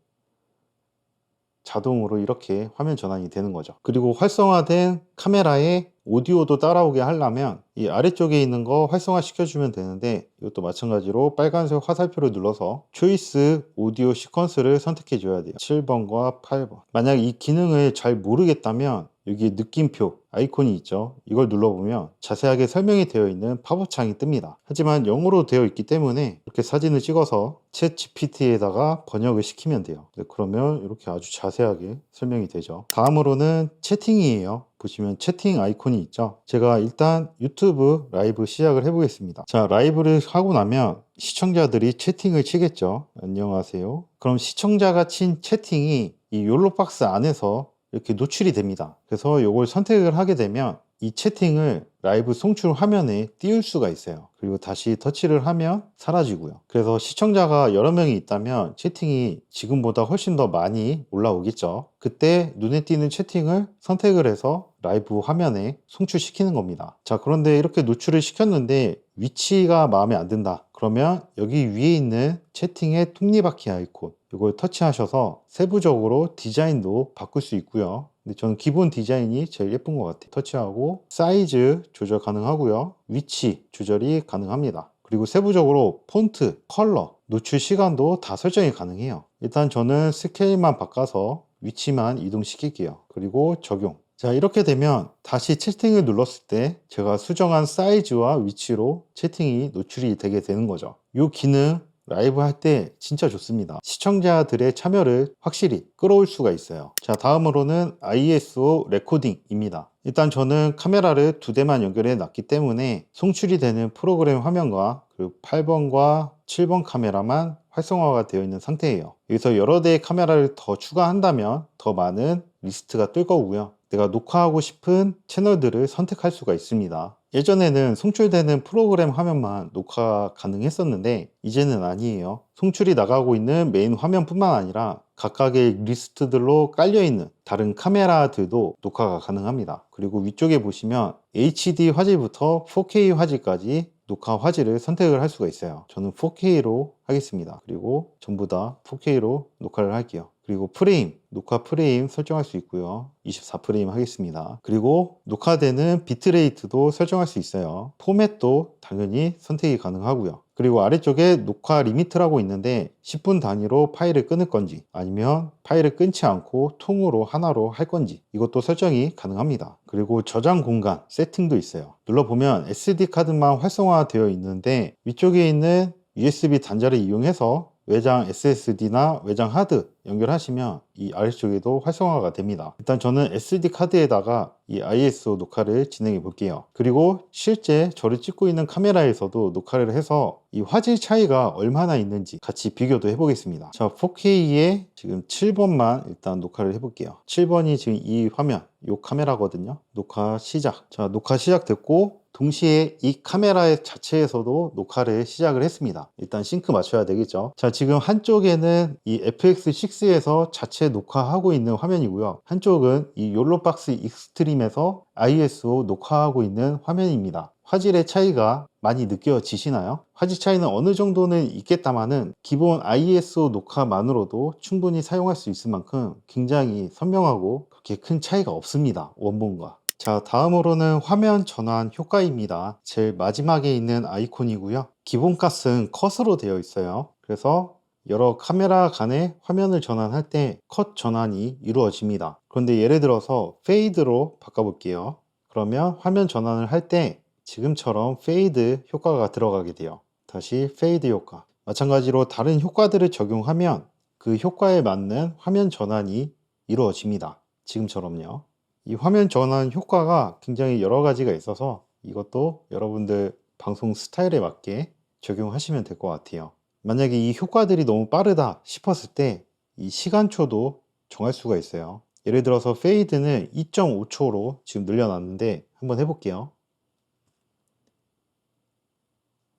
A: 자동으로 이렇게 화면 전환이 되는 거죠. 그리고 활성화된 카메라에 오디오도 따라오게 하려면 이 아래쪽에 있는 거 활성화 시켜주면 되는데, 이것도 마찬가지로 빨간색 화살표를 눌러서 초이스 오디오 시퀀스를 선택해 줘야 돼요. 7번과 8번. 만약 이 기능을 잘 모르겠다면 여기 느낌표 아이콘이 있죠. 이걸 눌러보면 자세하게 설명이 되어 있는 팝업 창이 뜹니다. 하지만 영어로 되어 있기 때문에 이렇게 사진을 찍어서 챗 GPT에다가 번역을 시키면 돼요. 그러면 이렇게 아주 자세하게 설명이 되죠. 다음으로는 채팅이에요. 보시면 채팅 아이콘이 있죠. 제가 일단 유튜브 라이브 시작을 해보겠습니다. 자, 라이브를 하고 나면 시청자들이 채팅을 치겠죠. 안녕하세요. 그럼 시청자가 친 채팅이 이 욜로박스 안에서 이렇게 노출이 됩니다. 그래서 이걸 선택을 하게 되면 이 채팅을 라이브 송출 화면에 띄울 수가 있어요. 그리고 다시 터치를 하면 사라지고요. 그래서 시청자가 여러 명이 있다면 채팅이 지금보다 훨씬 더 많이 올라오겠죠. 그때 눈에 띄는 채팅을 선택을 해서 라이브 화면에 송출시키는 겁니다. 자, 그런데 이렇게 노출을 시켰는데 위치가 마음에 안 든다. 그러면 여기 위에 있는 채팅의 톱니바퀴 아이콘, 이걸 터치하셔서 세부적으로 디자인도 바꿀 수 있고요. 근데 저는 기본 디자인이 제일 예쁜 것 같아요. 터치하고 사이즈 조절 가능하고요. 위치 조절이 가능합니다. 그리고 세부적으로 폰트, 컬러, 노출 시간도 다 설정이 가능해요. 일단 저는 스케일만 바꿔서 위치만 이동시킬게요. 그리고 적용. 자, 이렇게 되면 다시 채팅을 눌렀을 때 제가 수정한 사이즈와 위치로 채팅이 노출이 되게 되는 거죠. 이 기능 라이브 할 때 진짜 좋습니다. 시청자들의 참여를 확실히 끌어올 수가 있어요. 자, 다음으로는 ISO 레코딩입니다. 일단 저는 카메라를 2대만 연결해 놨기 때문에 송출이 되는 프로그램 화면과 그리고 8번과 7번 카메라만 활성화가 되어 있는 상태예요. 여기서 여러 대의 카메라를 더 추가한다면 더 많은 리스트가 뜰 거고요. 내가 녹화하고 싶은 채널들을 선택할 수가 있습니다. 예전에는 송출되는 프로그램 화면만 녹화 가능했었는데 이제는 아니에요. 송출이 나가고 있는 메인 화면뿐만 아니라 각각의 리스트들로 깔려있는 다른 카메라들도 녹화가 가능합니다. 그리고 위쪽에 보시면 HD 화질부터 4K 화질까지 녹화 화질을 선택을 할 수가 있어요. 저는 4K로 하겠습니다. 그리고 전부 다 4K로 녹화를 할게요. 그리고 프레임, 녹화 프레임 설정할 수 있고요. 24프레임 하겠습니다. 그리고 녹화되는 비트레이트도 설정할 수 있어요. 포맷도 당연히 선택이 가능하고요. 그리고 아래쪽에 녹화 리미트라고 있는데 10분 단위로 파일을 끊을 건지 아니면 파일을 끊지 않고 통으로 하나로 할 건지 이것도 설정이 가능합니다. 그리고 저장 공간 세팅도 있어요. 눌러보면 SD카드만 활성화되어 있는데 위쪽에 있는 USB 단자를 이용해서 외장 SSD나 외장 하드 연결하시면 이 아래쪽에도 활성화가 됩니다. 일단 저는 SD 카드에다가 이 ISO 녹화를 진행해 볼게요. 그리고 실제 저를 찍고 있는 카메라에서도 녹화를 해서 이 화질 차이가 얼마나 있는지 같이 비교도 해 보겠습니다. 자, 4K에 지금 7번만 일단 녹화를 해 볼게요. 7번이 지금 이 화면, 이 카메라거든요. 녹화 시작. 자, 녹화 시작됐고 동시에 이 카메라 자체에서도 녹화를 시작을 했습니다. 일단 싱크 맞춰야 되겠죠. 자, 지금 한쪽에는 이 FX6에서 자체 녹화하고 있는 화면이고요. 한쪽은 이 욜로박스 익스트림에서 ISO 녹화하고 있는 화면입니다. 화질의 차이가 많이 느껴지시나요? 화질 차이는 어느 정도는 있겠다마는 기본 ISO 녹화만으로도 충분히 사용할 수 있을 만큼 굉장히 선명하고 그렇게 큰 차이가 없습니다. 원본과. 자, 다음으로는 화면 전환 효과입니다. 제일 마지막에 있는 아이콘이고요. 기본 값은 컷으로 되어 있어요. 그래서 여러 카메라 간의 화면을 전환할 때 컷 전환이 이루어집니다. 그런데 예를 들어서 페이드로 바꿔볼게요. 그러면 화면 전환을 할 때 지금처럼 페이드 효과가 들어가게 돼요. 다시 페이드 효과. 마찬가지로 다른 효과들을 적용하면 그 효과에 맞는 화면 전환이 이루어집니다. 지금처럼요. 이 화면 전환 효과가 굉장히 여러 가지가 있어서 이것도 여러분들 방송 스타일에 맞게 적용하시면 될 것 같아요. 만약에 이 효과들이 너무 빠르다 싶었을 때 이 시간초도 정할 수가 있어요. 예를 들어서 페이드는 2.5초로 지금 늘려놨는데 한번 해볼게요.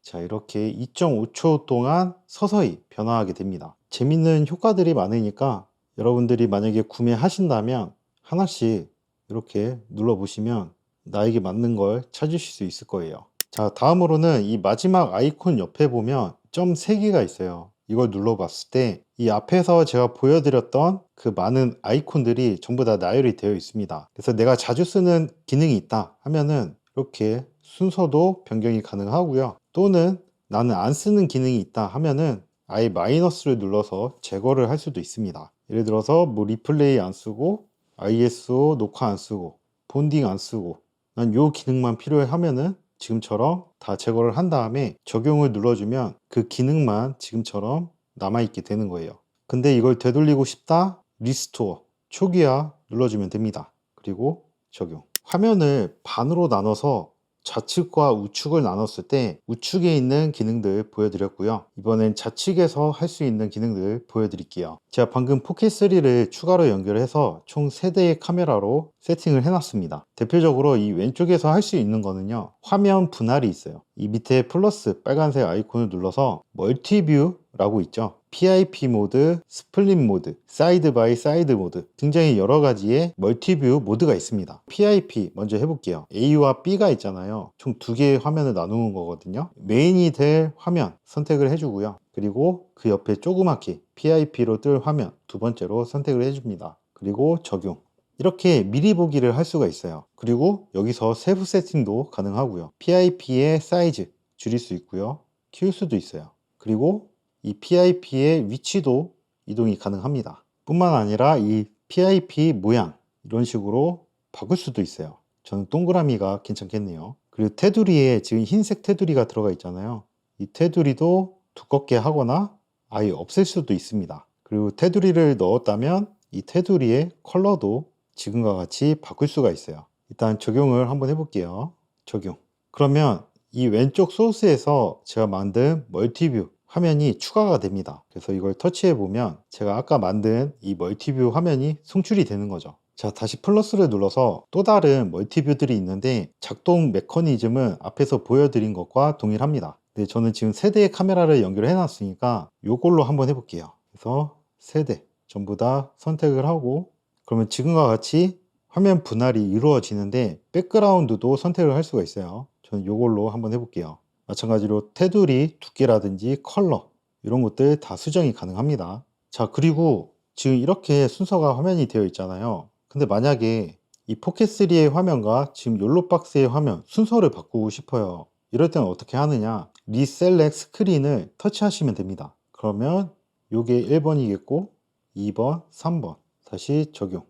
A: 자, 이렇게 2.5초 동안 서서히 변화하게 됩니다. 재밌는 효과들이 많으니까 여러분들이 만약에 구매하신다면 하나씩 이렇게 눌러보시면 나에게 맞는 걸 찾으실 수 있을 거예요. 자, 다음으로는 이 마지막 아이콘 옆에 보면 점 3개가 있어요. 이걸 눌러봤을 때 이 앞에서 제가 보여드렸던 그 많은 아이콘들이 전부 다 나열이 되어 있습니다. 그래서 내가 자주 쓰는 기능이 있다 하면은 이렇게 순서도 변경이 가능하고요. 또는 나는 안 쓰는 기능이 있다 하면은 아예 마이너스를 눌러서 제거를 할 수도 있습니다. 예를 들어서 뭐 리플레이 안 쓰고 ISO 녹화 안 쓰고 본딩 안 쓰고 난 요 기능만 필요해 하면은 지금처럼 다 제거를 한 다음에 적용을 눌러주면 그 기능만 지금처럼 남아있게 되는 거예요. 근데 이걸 되돌리고 싶다? 리스토어 초기화 눌러주면 됩니다. 그리고 적용. 화면을 반으로 나눠서 좌측과 우측을 나눴을 때 우측에 있는 기능들 보여드렸고요. 이번엔 좌측에서 할 수 있는 기능들 보여드릴게요. 제가 방금 포켓3를 추가로 연결해서 총 3대의 카메라로 세팅을 해놨습니다. 대표적으로 이 왼쪽에서 할 수 있는 거는요. 화면 분할이 있어요. 이 밑에 플러스 빨간색 아이콘을 눌러서 멀티뷰 라고 있죠. PIP 모드, 스플릿 모드, 사이드 바이 사이드 모드 굉장히 여러 가지의 멀티뷰 모드가 있습니다. PIP 먼저 해볼게요. A와 B가 있잖아요. 총 2개의 화면을 나누는 거거든요. 메인이 될 화면 선택을 해주고요. 그리고 그 옆에 조그맣게 PIP로 뜰 화면 두 번째로 선택을 해줍니다. 그리고 적용. 이렇게 미리 보기를 할 수가 있어요. 그리고 여기서 세부 세팅도 가능하고요. PIP의 사이즈 줄일 수 있고요. 키울 수도 있어요. 그리고 이 PIP의 위치도 이동이 가능합니다. 뿐만 아니라 이 PIP 모양 이런 식으로 바꿀 수도 있어요. 저는 동그라미가 괜찮겠네요. 그리고 테두리에 지금 흰색 테두리가 들어가 있잖아요. 이 테두리도 두껍게 하거나 아예 없앨 수도 있습니다. 그리고 테두리를 넣었다면 이 테두리의 컬러도 지금과 같이 바꿀 수가 있어요. 일단 적용을 한번 해볼게요. 적용. 그러면 이 왼쪽 소스에서 제가 만든 멀티뷰 화면이 추가가 됩니다. 그래서 이걸 터치해 보면 제가 아까 만든 이 멀티뷰 화면이 송출이 되는 거죠. 자, 다시 플러스를 눌러서 또 다른 멀티뷰들이 있는데 작동 메커니즘은 앞에서 보여드린 것과 동일합니다. 근데 저는 지금 3대의 카메라를 연결해 놨으니까 이걸로 한번 해볼게요. 그래서 3대 전부 다 선택을 하고 그러면 지금과 같이 화면 분할이 이루어지는데 백그라운드도 선택을 할 수가 있어요. 저는 이걸로 한번 해볼게요. 마찬가지로 테두리 두께라든지 컬러 이런 것들 다 수정이 가능합니다. 자, 그리고 지금 이렇게 순서가 화면이 되어 있잖아요. 근데 만약에 이 포켓3의 화면과 지금 욜로박스의 화면 순서를 바꾸고 싶어요. 이럴 때는 어떻게 하느냐, 리셀렉 스크린을 터치하시면 됩니다. 그러면 이게 1번이겠고 2번, 3번 다시 적용.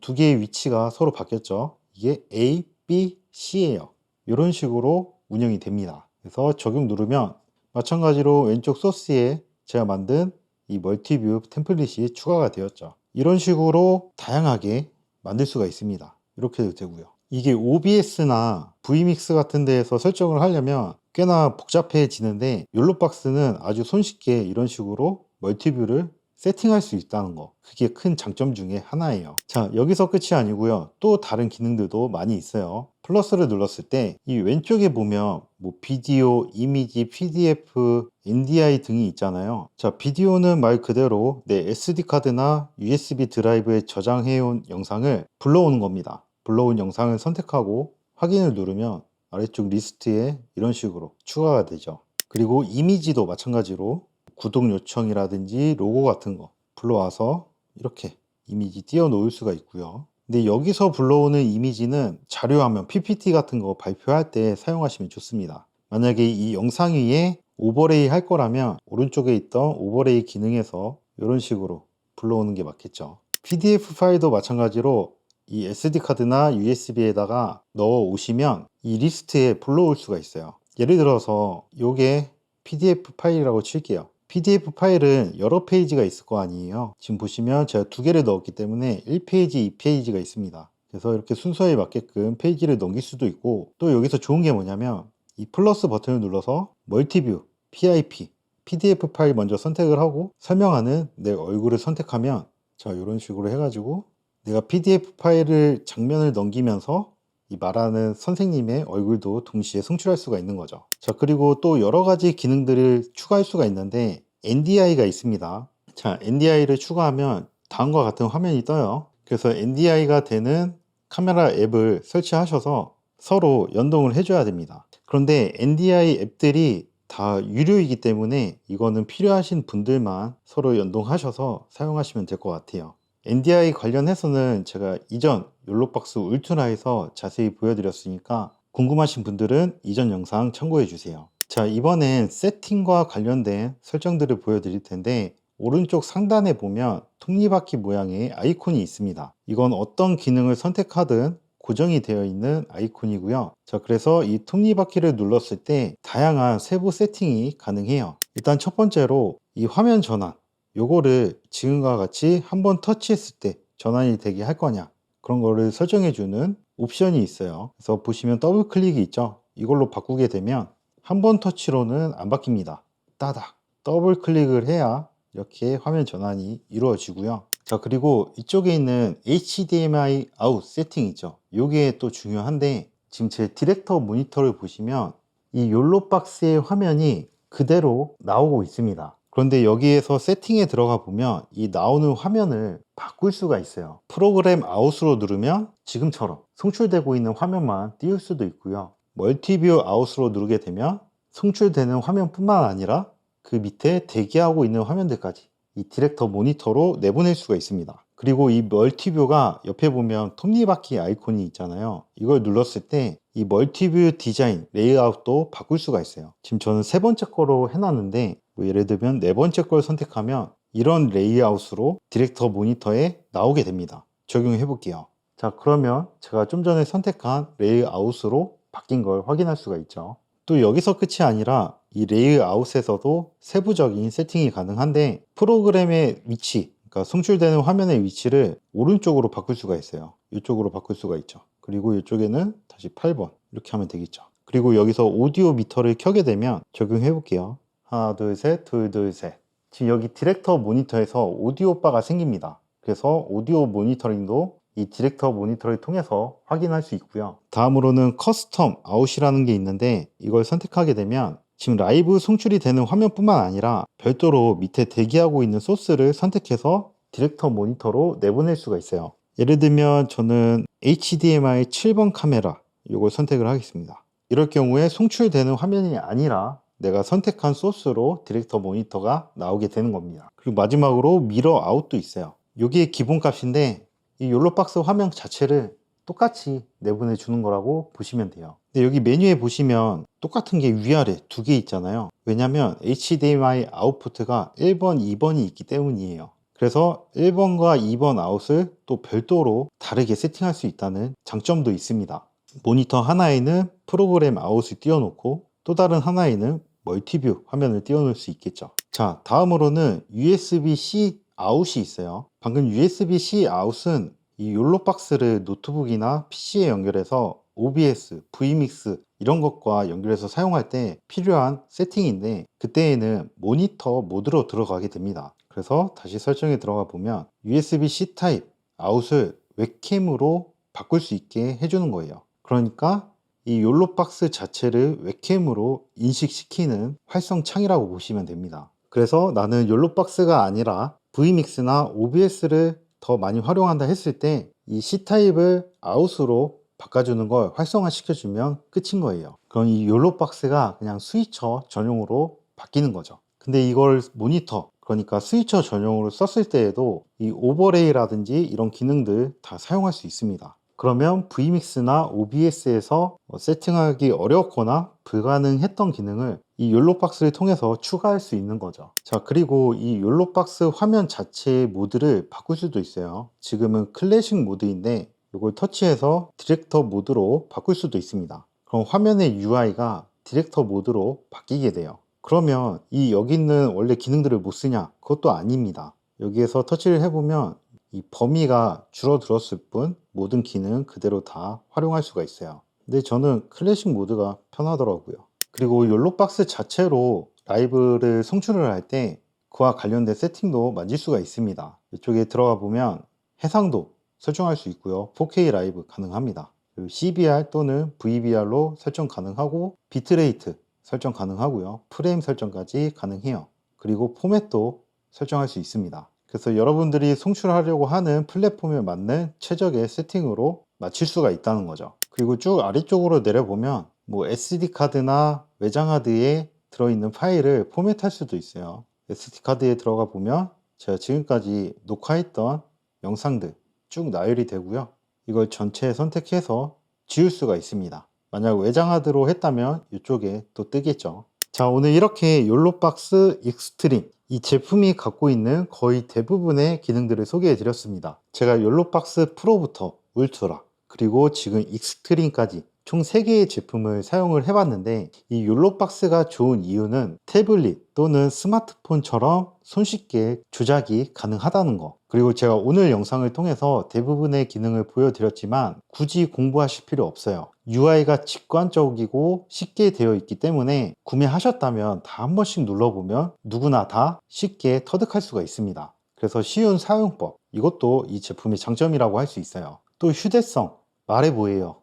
A: 두 개의 위치가 서로 바뀌었죠. 이게 A, B, C예요. 이런 식으로 운영이 됩니다. 그래서 적용 누르면 마찬가지로 왼쪽 소스에 제가 만든 이 멀티뷰 템플릿이 추가가 되었죠. 이런 식으로 다양하게 만들 수가 있습니다. 이렇게도 되고요. 이게 OBS나 VMix 같은 데에서 설정을 하려면 꽤나 복잡해지는데 욜로박스는 아주 손쉽게 이런 식으로 멀티뷰를 세팅할 수 있다는 거, 그게 큰 장점 중에 하나예요. 자, 여기서 끝이 아니고요. 또 다른 기능들도 많이 있어요. 플러스를 눌렀을 때 이 왼쪽에 보면 뭐 비디오, 이미지, PDF, NDI 등이 있잖아요. 자, 비디오는 말 그대로 내 SD카드나 USB 드라이브에 저장해온 영상을 불러오는 겁니다. 불러온 영상을 선택하고 확인을 누르면 아래쪽 리스트에 이런 식으로 추가가 되죠. 그리고 이미지도 마찬가지로 구독 요청이라든지 로고 같은 거 불러와서 이렇게 이미지 띄워 놓을 수가 있고요. 근데 여기서 불러오는 이미지는 자료화면 PPT 같은 거 발표할 때 사용하시면 좋습니다. 만약에 이 영상 위에 오버레이 할 거라면 오른쪽에 있던 오버레이 기능에서 이런 식으로 불러오는 게 맞겠죠. PDF 파일도 마찬가지로 이 SD카드나 USB에다가 넣어 오시면 이 리스트에 불러올 수가 있어요. 예를 들어서 이게 PDF 파일이라고 칠게요. PDF 파일은 여러 페이지가 있을 거 아니에요. 지금 보시면 제가 2개를 넣었기 때문에 1페이지, 2페이지가 있습니다. 그래서 이렇게 순서에 맞게끔 페이지를 넘길 수도 있고, 또 여기서 좋은 게 뭐냐면 이 플러스 버튼을 눌러서 멀티뷰, PIP PDF 파일 먼저 선택을 하고 설명하는 내 얼굴을 선택하면 자, 이런 식으로 해가지고 내가 PDF 파일을 장면을 넘기면서 이 말하는 선생님의 얼굴도 동시에 송출할 수가 있는 거죠. 자, 그리고 또 여러 가지 기능들을 추가할 수가 있는데 NDI가 있습니다. 자, NDI를 추가하면 다음과 같은 화면이 떠요. 그래서 NDI가 되는 카메라 앱을 설치하셔서 서로 연동을 해줘야 됩니다. 그런데 NDI 앱들이 다 유료이기 때문에 이거는 필요하신 분들만 서로 연동하셔서 사용하시면 될 것 같아요. NDI 관련해서는 제가 이전 욜로박스 울트라에서 자세히 보여드렸으니까 궁금하신 분들은 이전 영상 참고해 주세요. 자, 이번엔 세팅과 관련된 설정들을 보여드릴 텐데 오른쪽 상단에 보면 톱니바퀴 모양의 아이콘이 있습니다. 이건 어떤 기능을 선택하든 고정이 되어 있는 아이콘이고요. 자, 그래서 이 톱니바퀴를 눌렀을 때 다양한 세부 세팅이 가능해요. 일단 첫 번째로 이 화면 전환, 요거를 지금과 같이 한번 터치했을 때 전환이 되게 할 거냐, 그런 거를 설정해 주는 옵션이 있어요. 그래서 보시면 더블 클릭이 있죠. 이걸로 바꾸게 되면 한 번 터치로는 안 바뀝니다. 따닥 더블 클릭을 해야 이렇게 화면 전환이 이루어지고요. 자, 그리고 이쪽에 있는 HDMI 아웃 세팅 있죠. 이게 또 중요한데 지금 제 디렉터 모니터를 보시면 이 욜로박스의 화면이 그대로 나오고 있습니다. 그런데 여기에서 세팅에 들어가 보면 이 나오는 화면을 바꿀 수가 있어요. 프로그램 아웃으로 누르면 지금처럼 송출되고 있는 화면만 띄울 수도 있고요. 멀티뷰 아웃으로 누르게 되면 송출되는 화면뿐만 아니라 그 밑에 대기하고 있는 화면들까지 이 디렉터 모니터로 내보낼 수가 있습니다. 그리고 이 멀티뷰가 옆에 보면 톱니바퀴 아이콘이 있잖아요. 이걸 눌렀을 때 이 멀티뷰 디자인, 레이아웃도 바꿀 수가 있어요. 지금 저는 세 번째 거로 해놨는데 뭐 예를 들면 네 번째 걸 선택하면 이런 레이아웃으로 디렉터 모니터에 나오게 됩니다. 적용해 볼게요. 자, 그러면 제가 좀 전에 선택한 레이아웃으로 바뀐 걸 확인할 수가 있죠. 또 여기서 끝이 아니라 이 레이아웃에서도 세부적인 세팅이 가능한데 프로그램의 위치, 그러니까 송출되는 화면의 위치를 오른쪽으로 바꿀 수가 있어요. 이쪽으로 바꿀 수가 있죠. 그리고 이쪽에는 다시 8번 이렇게 하면 되겠죠. 그리고 여기서 오디오 미터를 켜게 되면 적용해 볼게요. 하나 둘 셋 둘 둘 셋. 지금 여기 디렉터 모니터에서 오디오 바가 생깁니다. 그래서 오디오 모니터링도 이 디렉터 모니터를 통해서 확인할 수 있고요. 다음으로는 커스텀 아웃이라는 게 있는데 이걸 선택하게 되면 지금 라이브 송출이 되는 화면뿐만 아니라 별도로 밑에 대기하고 있는 소스를 선택해서 디렉터 모니터로 내보낼 수가 있어요. 예를 들면 저는 HDMI 7번 카메라 이걸 선택을 하겠습니다. 이럴 경우에 송출되는 화면이 아니라 내가 선택한 소스로 디렉터 모니터가 나오게 되는 겁니다. 그리고 마지막으로 미러 아웃도 있어요. 이게 기본값인데 이 욜로박스 화면 자체를 똑같이 내보내 주는 거라고 보시면 돼요. 근데 여기 메뉴에 보시면 똑같은 게 위아래 두 개 있잖아요. 왜냐면 HDMI 아웃풋가 1번, 2번이 있기 때문이에요. 그래서 1번과 2번 아웃을 또 별도로 다르게 세팅할 수 있다는 장점도 있습니다. 모니터 하나에는 프로그램 아웃을 띄워놓고 또 다른 하나에는 멀티뷰 화면을 띄워놓을 수 있겠죠. 자, 다음으로는 USB-C 아웃이 있어요. 방금 USB-C 아웃은 이 욜로박스를 노트북이나 PC에 연결해서 OBS, vMix 이런 것과 연결해서 사용할 때 필요한 세팅인데 그때에는 모니터 모드로 들어가게 됩니다. 그래서 다시 설정에 들어가 보면 USB-C 타입 아웃을 웹캠으로 바꿀 수 있게 해주는 거예요. 그러니까 이 욜로박스 자체를 웹캠으로 인식시키는 활성창이라고 보시면 됩니다. 그래서 나는 욜로박스가 아니라 vMix나 OBS를 더 많이 활용한다 했을 때 이 C타입을 아웃으로 바꿔주는 걸 활성화 시켜주면 끝인 거예요. 그럼 이 욜로박스가 그냥 스위처 전용으로 바뀌는 거죠. 근데 이걸 모니터, 그러니까 스위처 전용으로 썼을 때에도 이 오버레이라든지 이런 기능들 다 사용할 수 있습니다. 그러면 vMix나 OBS에서 세팅하기 어렵거나 불가능했던 기능을 이 욜로박스를 통해서 추가할 수 있는 거죠. 자, 그리고 이 욜로박스 화면 자체의 모드를 바꿀 수도 있어요. 지금은 클래식 모드인데 이걸 터치해서 디렉터 모드로 바꿀 수도 있습니다. 그럼 화면의 UI가 디렉터 모드로 바뀌게 돼요. 그러면 이 여기 있는 원래 기능들을 못 쓰냐? 그것도 아닙니다. 여기에서 터치를 해보면 이 범위가 줄어들었을 뿐 모든 기능 그대로 다 활용할 수가 있어요. 근데 저는 클래식 모드가 편하더라고요. 그리고 욜로박스 자체로 라이브를 송출을 할 때 그와 관련된 세팅도 만질 수가 있습니다. 이쪽에 들어가 보면 해상도 설정할 수 있고요. 4K 라이브 가능합니다. 그리고 CBR 또는 VBR로 설정 가능하고 비트레이트 설정 가능하고요. 프레임 설정까지 가능해요. 그리고 포맷도 설정할 수 있습니다. 그래서 여러분들이 송출하려고 하는 플랫폼에 맞는 최적의 세팅으로 맞출 수가 있다는 거죠. 그리고 쭉 아래쪽으로 내려보면 뭐 SD카드나 외장하드에 들어있는 파일을 포맷할 수도 있어요. SD카드에 들어가 보면 제가 지금까지 녹화했던 영상들 쭉 나열이 되고요. 이걸 전체 선택해서 지울 수가 있습니다. 만약 외장하드로 했다면 이쪽에 또 뜨겠죠. 자, 오늘 이렇게 욜로박스 익스트림 이 제품이 갖고 있는 거의 대부분의 기능들을 소개해 드렸습니다. 제가 욜로박스 프로부터 울트라 그리고 지금 익스트림까지 총 3개의 제품을 사용을 해봤는데 이 욜로박스가 좋은 이유는 태블릿 또는 스마트폰처럼 손쉽게 조작이 가능하다는 거, 그리고 제가 오늘 영상을 통해서 대부분의 기능을 보여드렸지만 굳이 공부하실 필요 없어요. UI가 직관적이고 쉽게 되어 있기 때문에 구매하셨다면 다 한 번씩 눌러보면 누구나 다 쉽게 터득할 수가 있습니다. 그래서 쉬운 사용법, 이것도 이 제품의 장점이라고 할 수 있어요. 또 휴대성, 말해 뭐예요.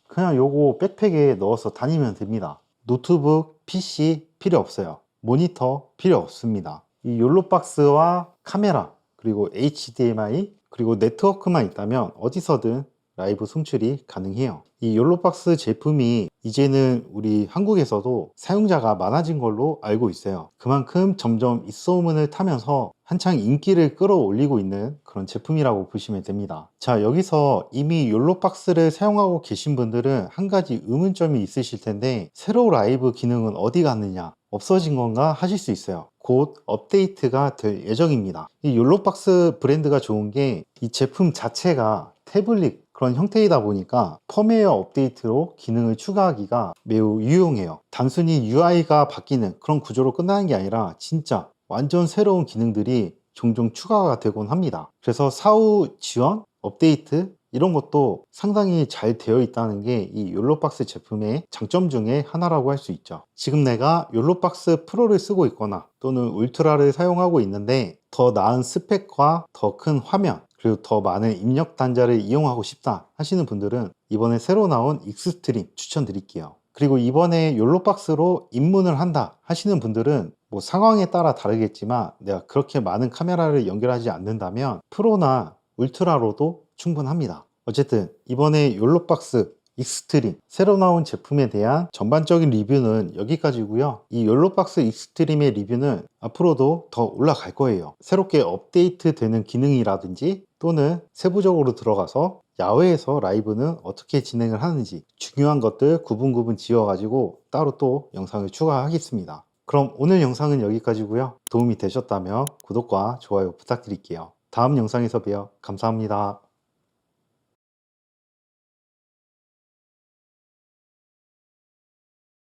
A: 그냥 요거 백팩에 넣어서 다니면 됩니다. 노트북, PC 필요 없어요. 모니터 필요 없습니다. 이 욜로박스와 카메라, 그리고 HDMI, 그리고 네트워크만 있다면 어디서든 라이브 송출이 가능해요. 이 욜로박스 제품이 이제는 우리 한국에서도 사용자가 많아진 걸로 알고 있어요. 그만큼 점점 입소문을 타면서 한창 인기를 끌어올리고 있는 그런 제품이라고 보시면 됩니다. 자, 여기서 이미 욜로박스를 사용하고 계신 분들은 한 가지 의문점이 있으실 텐데 새로 라이브 기능은 어디 갔느냐, 없어진 건가 하실 수 있어요. 곧 업데이트가 될 예정입니다. 이 욜로박스 브랜드가 좋은 게 이 제품 자체가 태블릿 그런 형태이다 보니까 펌웨어 업데이트로 기능을 추가하기가 매우 유용해요. 단순히 UI가 바뀌는 그런 구조로 끝나는 게 아니라 진짜 완전 새로운 기능들이 종종 추가가 되곤 합니다. 그래서 사후 지원, 업데이트 이런 것도 상당히 잘 되어 있다는 게 이 욜로박스 제품의 장점 중에 하나라고 할 수 있죠. 지금 내가 욜로박스 프로를 쓰고 있거나 또는 울트라를 사용하고 있는데 더 나은 스펙과 더 큰 화면 그리고 더 많은 입력 단자를 이용하고 싶다 하시는 분들은 이번에 새로 나온 익스트림 추천드릴게요. 그리고 이번에 욜로박스로 입문을 한다 하시는 분들은 뭐 상황에 따라 다르겠지만 내가 그렇게 많은 카메라를 연결하지 않는다면 프로나 울트라로도 충분합니다. 어쨌든 이번에 욜로박스 익스트림 새로 나온 제품에 대한 전반적인 리뷰는 여기까지고요. 이 욜로박스 익스트림의 리뷰는 앞으로도 더 올라갈 거예요. 새롭게 업데이트 되는 기능이라든지 또는 세부적으로 들어가서 야외에서 라이브는 어떻게 진행을 하는지 중요한 것들 구분 지어 가지고 따로 또 영상을 추가하겠습니다. 그럼 오늘 영상은 여기까지고요. 도움이 되셨다면 구독과 좋아요 부탁드릴게요. 다음 영상에서 봬요. 감사합니다.